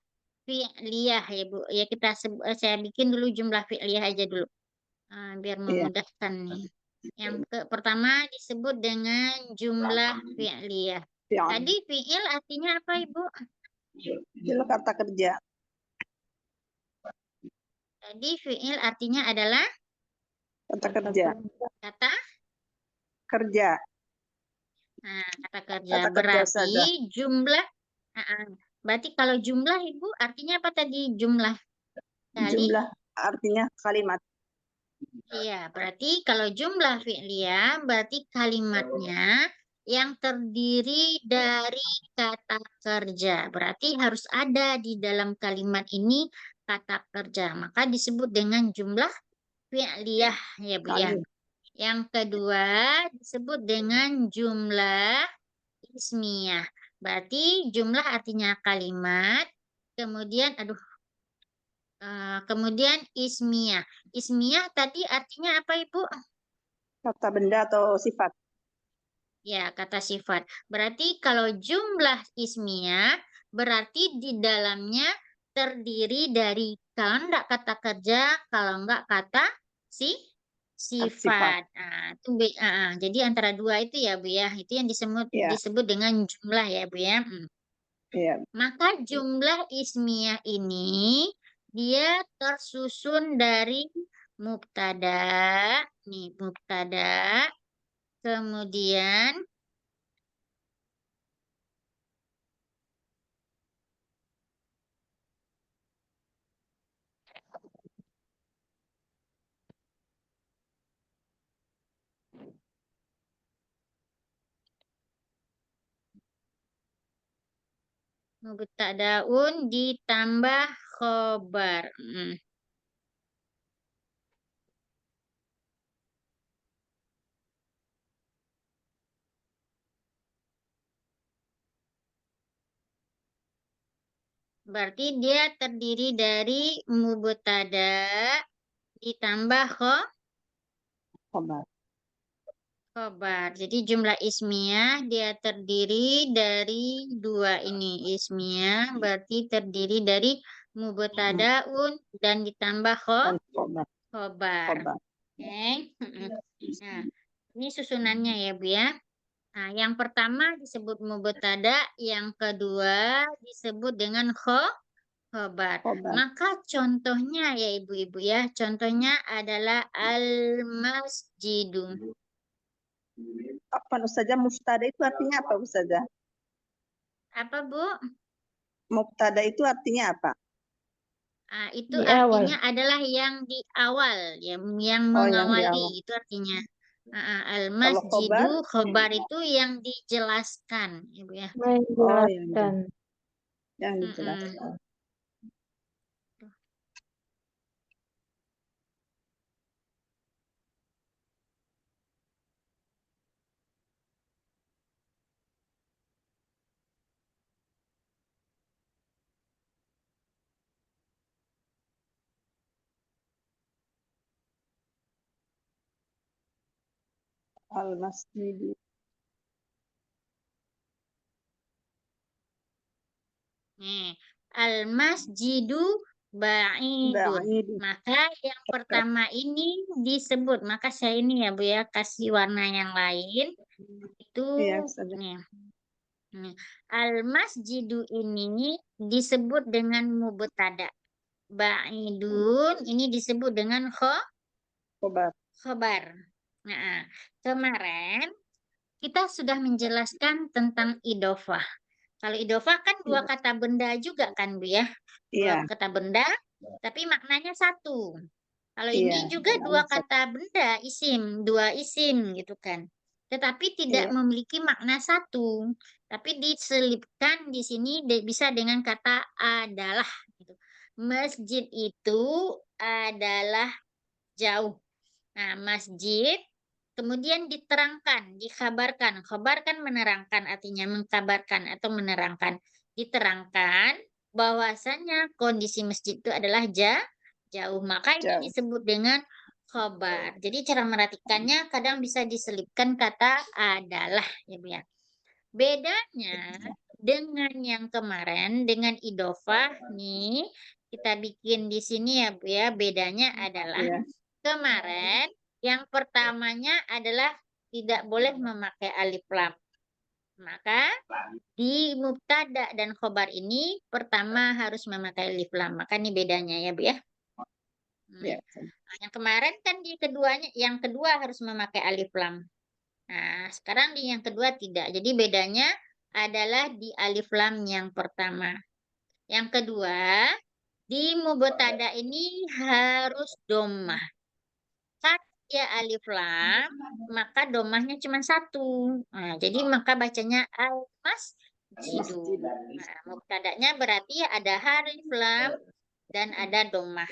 fi'liyah ya Bu. Ya saya bikin dulu jumlah fi'liyah aja dulu. Biar Iya. memudahkan nih. Yang pertama disebut dengan jumlah fi'liyah. Fi'il. Tadi fi'il artinya apa Ibu? Itu kata kerja. Tadi fi'il artinya adalah Kata kerja. kata. Kerja. Nah, kata kerja. Kata kerja Berarti saja. jumlah. Berarti kalau jumlah Ibu artinya apa tadi jumlah? Kali. Jumlah artinya kalimat. Iya, berarti kalau jumlah fi'liyah berarti kalimatnya yang terdiri dari kata kerja. Berarti harus ada di dalam kalimat ini kata kerja. Maka disebut dengan jumlah fi'liyah ya Bu ya. Kali. Yang kedua disebut dengan jumlah ismiyah. Berarti jumlah artinya kalimat. Kemudian kemudian ismiyah. Ismiyah tadi artinya apa Ibu? Kata benda atau sifat. Ya, kata sifat. Berarti kalau jumlah ismiyah berarti di dalamnya terdiri dari kalau enggak kata kerja, kalau enggak kata sifat. Nah, jadi antara dua itu ya Bu ya. Itu yang Ya. disebut dengan jumlah ya Bu ya. Iya. Maka jumlah ismiyah ini dia tersusun dari mubtada, nih mubtada, kemudian mubtadaun ditambah khobar. Berarti dia terdiri dari mubtada ditambah Khobar. khobar. Jadi jumlah ismiyah dia terdiri dari dua ini. Ismiyah berarti terdiri dari mubtadaun dan ditambah Dan khobar. khobar. Khobar. Oke. Nah, ini susunannya ya Bu ya. Nah, yang pertama disebut mubtada, yang kedua disebut dengan khobar. Khobar. Maka contohnya ya Ibu-ibu ya, contohnya adalah al-masjidu. Apa Ustazah, mubtada itu artinya apa Ustazah? Apa Bu? Mubtada itu artinya apa? Itu Di awal. artinya adalah yang di awal, ya, yang Oh, yang di mengawali, awal. itu artinya. Kalau Al-masjidu, khobar? khobar itu yang dijelaskan, Ibu ya. Oh, yang Menjelaskan. Mm-mm. dijelaskan. Al-masjidu. Nih, al-masjidu ba'idun. Ba'idu. Maka yang pertama ini disebut, maka saya ini ya Bu ya kasih warna yang lain. Itu Iya, Ustazah. nih. Al-masjidu ini disebut dengan mubtada. Ba'idun ini disebut dengan Khobar. khobar. Nah, kemarin kita sudah menjelaskan tentang idofah. Kalau idofah kan dua kata benda juga kan Bu ya? Dua Iya, kata benda, tapi maknanya satu. Kalau iya. ini juga dua kata benda, isim, dua isim gitu kan. Tetapi tidak Iya. memiliki makna satu. Tapi diselipkan di sini bisa dengan kata adalah. Gitu. Masjid itu adalah jauh. Nah, masjid kemudian diterangkan, dikabarkan. Khabar kan menerangkan, artinya mengkabarkan atau menerangkan. Diterangkan bahwasanya kondisi masjid itu adalah jauh. Maka ini Jauh. disebut dengan khabar. Jadi cara meratikannya kadang bisa diselipkan kata adalah, ya Bu ya. Bedanya dengan yang kemarin, dengan idofah nih, kita bikin di sini ya Bu ya. Bedanya adalah Iya. kemarin yang pertamanya adalah tidak boleh memakai alif lam. Maka di mubtada dan khobar ini pertama harus memakai alif lam. Maka ini bedanya ya Bu ya. Iya. Nah, yang kemarin kan di keduanya, yang kedua harus memakai alif lam. Nah, sekarang di yang kedua tidak. Jadi bedanya adalah di alif lam yang pertama. Yang kedua, di mubtada ini harus domah. Kan dia alif lam, maka domahnya cuma satu. Nah, jadi maka bacanya al-masjidu. Nah, mubtadanya berarti ada alif lam dan ada domah.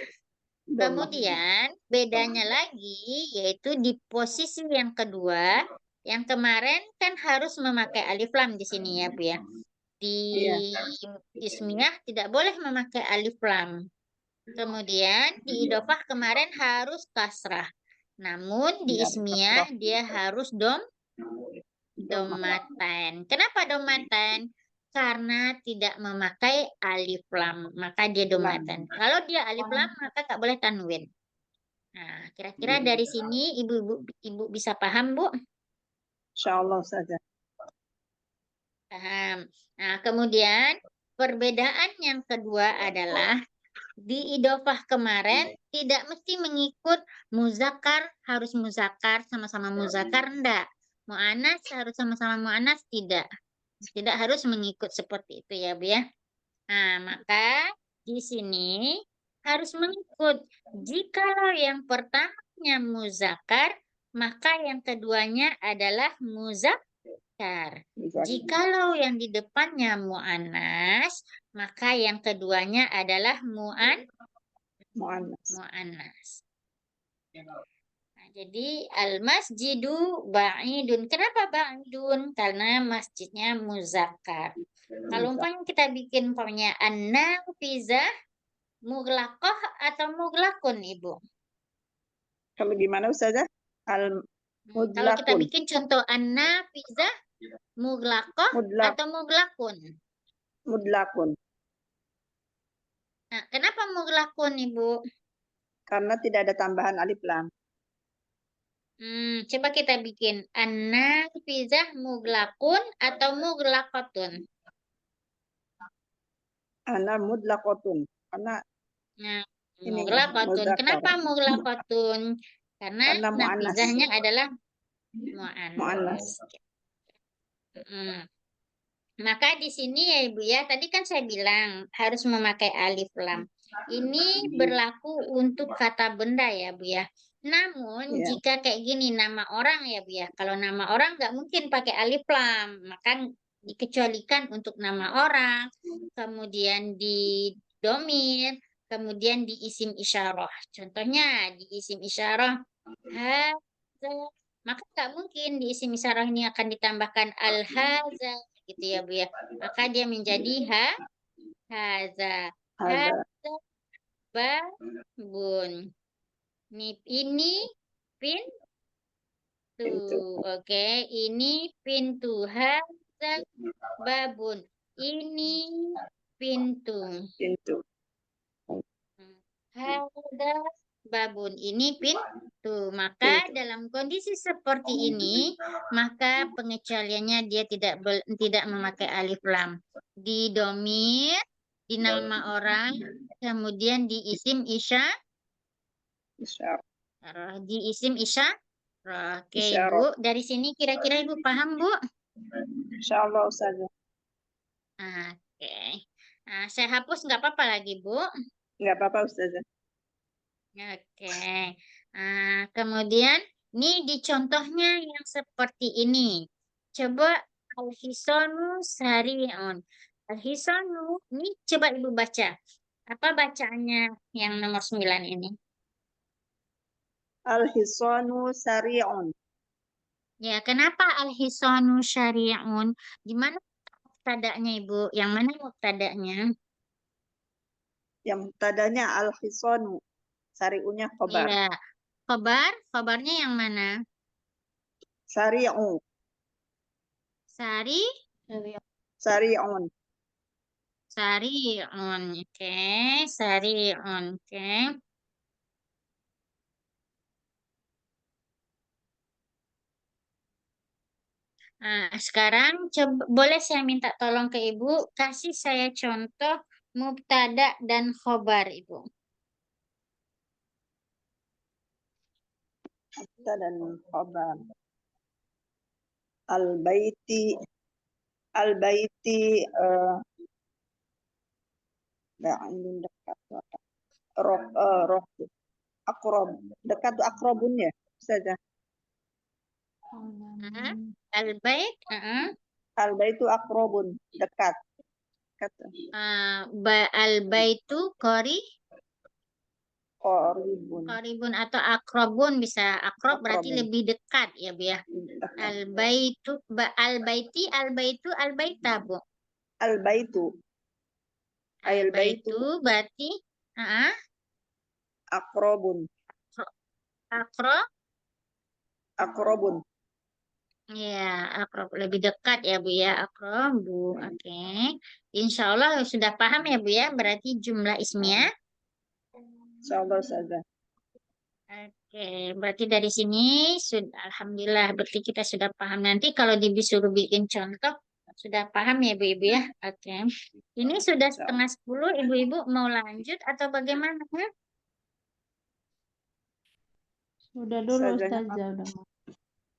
Kemudian bedanya lagi yaitu di posisi yang kedua, yang kemarin kan harus memakai alif lam di sini ya Bu ya. Di ismiyah tidak boleh memakai alif lam. Kemudian di idofah kemarin harus kasrah. Namun di ismiyah dia harus domatan. Kenapa domatan? Karena tidak memakai alif lam, maka dia domatan. Kalau dia alif lam, maka tak boleh tanwin. Nah, kira-kira dari sini ibu bisa paham, Bu? Insyaallah saja. Paham. Nah, kemudian perbedaan yang kedua adalah di idofah kemarin tidak mesti mengikut muzakkar, harus muzakkar, sama-sama muzakkar, enggak. Mu'anas harus sama-sama mu'anas, tidak. Tidak harus mengikut seperti itu ya, Bu ya. Nah, maka di sini harus mengikut. Jikalau yang pertamanya muzakkar, maka yang keduanya adalah muzakkar. Jikalau yang di depannya mu'anas, maka yang keduanya adalah mu'anas. Nah, jadi al-masjidu ba'idun. Kenapa ba'idun? Karena masjidnya muzakkar. Kalau umpamanya kita bikin umpamanya an-nafizah muglaqah atau muglakun, Ibu? Kalau gimana Ustazah? Kalau kita Mudlakun. bikin contoh an-nafizah muglaqah Mudlak. atau muglakun? Mudlakun. Nah, kenapa muglakun, Ibu? Karena tidak ada tambahan alif lam. Coba kita bikin an-nafizah muglakun atau muglaqatun. Ana mudlaqatun. Karena Nah, ini muglaqatun. muzakkar. Kenapa muglaqatun? Karena Karena mu'annas. nafizahnya adalah mu'annas. Mu'annas. Maka di sini ya Ibu ya, tadi kan saya bilang harus memakai alif lam. Ini berlaku untuk kata benda ya Bu ya. Namun Ya. jika kayak gini nama orang ya Bu ya. Kalau nama orang nggak mungkin pakai alif lam, maka dikecualikan untuk nama orang, kemudian di domir, kemudian di isim isyarah. Contohnya di isim isyarah hadza, maka nggak mungkin di isim isyarah ini akan ditambahkan al hadza gitu ya Bu ya. Maka dia menjadi haza. Ada. Hadza babun. Ini pintu. Pintu. Oke, ini pintu. Hadza babun. Ini pintu. Pintu. Hadza babun. Ini pintu. Maka Pintu. dalam kondisi seperti ini, maka pengecualiannya dia tidak memakai alif lam. Di domir, di nama orang, kemudian di isim Isyarah. di isim Oke, Isyarah. Bu. Dari sini kira-kira Ibu paham, Bu? Insyaallah Ustazah. Oke. Nah, saya hapus nggak apa-apa lagi, Bu. Nggak apa-apa Ustazah. Oke. Nah, kemudian ini di contohnya yang seperti ini. Coba al-hisanu sari'un. Al-hisanu, ini coba Ibu baca. Apa bacaannya yang nomor 9 ini? Al-hisanu sari'un. Ya, kenapa al-hisanu syari'un? Gimana mubtada'nya, Ibu? Yang mana mubtada'nya? Yang tadanya al-hisanu. Sari'unya khobar. Iya, khobarnya yang mana? Sari'u. Sari, Sari'un. sari'un. Oke, sari'un. Oke. Nah, sekarang boleh saya minta tolong ke Ibu, kasih saya contoh mubtada dan khobar, Ibu. Mubtada dan khobar. Al-baiti. Al-baiti. Ini dekat. Roh. Akrob. Dekat tuh akrobun ya. Ustazah. Al-bait, Al-baitu akrobun. Dekat. Kata. al-baitu Koribun. qaribun atau akrobun bisa. Akrob berarti Akrobun. lebih dekat ya, Bu ya. Al-baitu, al-baita, Bu. Al-baitu. Al-baitu Al-baitu berarti akrobun. akrob. Akrobun. Ya, akrob lebih dekat ya, Bu ya. Akrobu. Oke. Insya Allah sudah paham ya, Bu ya. Berarti jumlah ismiyah. Insyaallah Ustazah. Oke, berarti dari sini sudah alhamdulillah berarti kita sudah paham. Nanti kalau disuruh bikin contoh sudah paham ya Bu-ibu ya. Oke. Ini sudah setengah 10, Ibu-ibu mau lanjut atau bagaimana? Udah dulu Ustazahnya Ustazah, udah.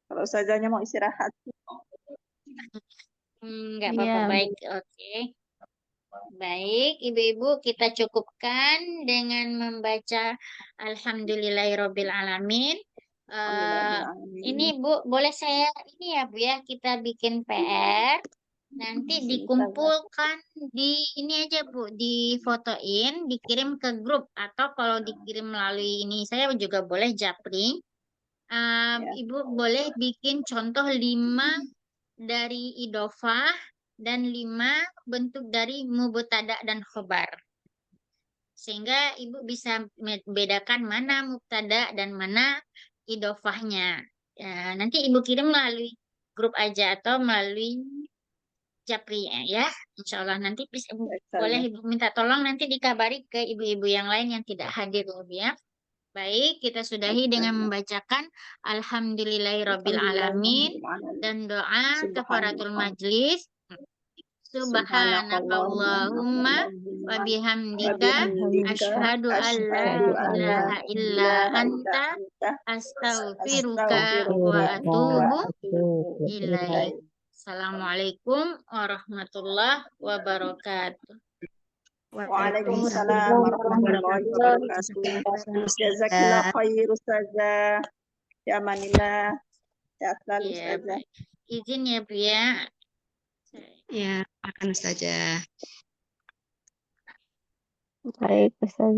Kalau Ustazahnya mau istirahat. Nggak apa-apa, Iya, baik. Oke. Baik, Ibu-ibu, kita cukupkan dengan membaca Alhamdulillahirabbil alamin. Ini Bu, boleh saya ini ya Bu ya, kita bikin PR. Nanti dikumpulkan di ini aja Bu, difotoin, dikirim ke grup atau kalau dikirim melalui ini saya juga boleh japri. Ibu boleh bikin contoh 5 dari idofah dan 5 bentuk dari mubtada dan khobar. Sehingga Ibu bisa membedakan mana mubtada dan mana idofahnya. Ya, nanti Ibu kirim melalui grup aja atau melalui Japri ya. Insya Allah nanti bisa boleh Ibu minta tolong nanti dikabari ke ibu-ibu yang lain yang tidak hadir ya. Baik, kita sudahi dengan membacakan Alhamdulillahirabbil alamin dan doa kafaratul majlis. Subhanakallahumma wa bihamdika asyhadu an la ilaha illa anta astaghfiruka wa atubu ilaik. Assalamualaikum warahmatullahi wabarakatuh. Waalaikumsalam warahmatullahi wabarakatuh. Jazakillah khair Ustazah. Ya amanillah. Sehat selalu Ya, Ustazah. baik. Izin ya Bu ya. Ya, akan Ustazah. Baik, Ustazah.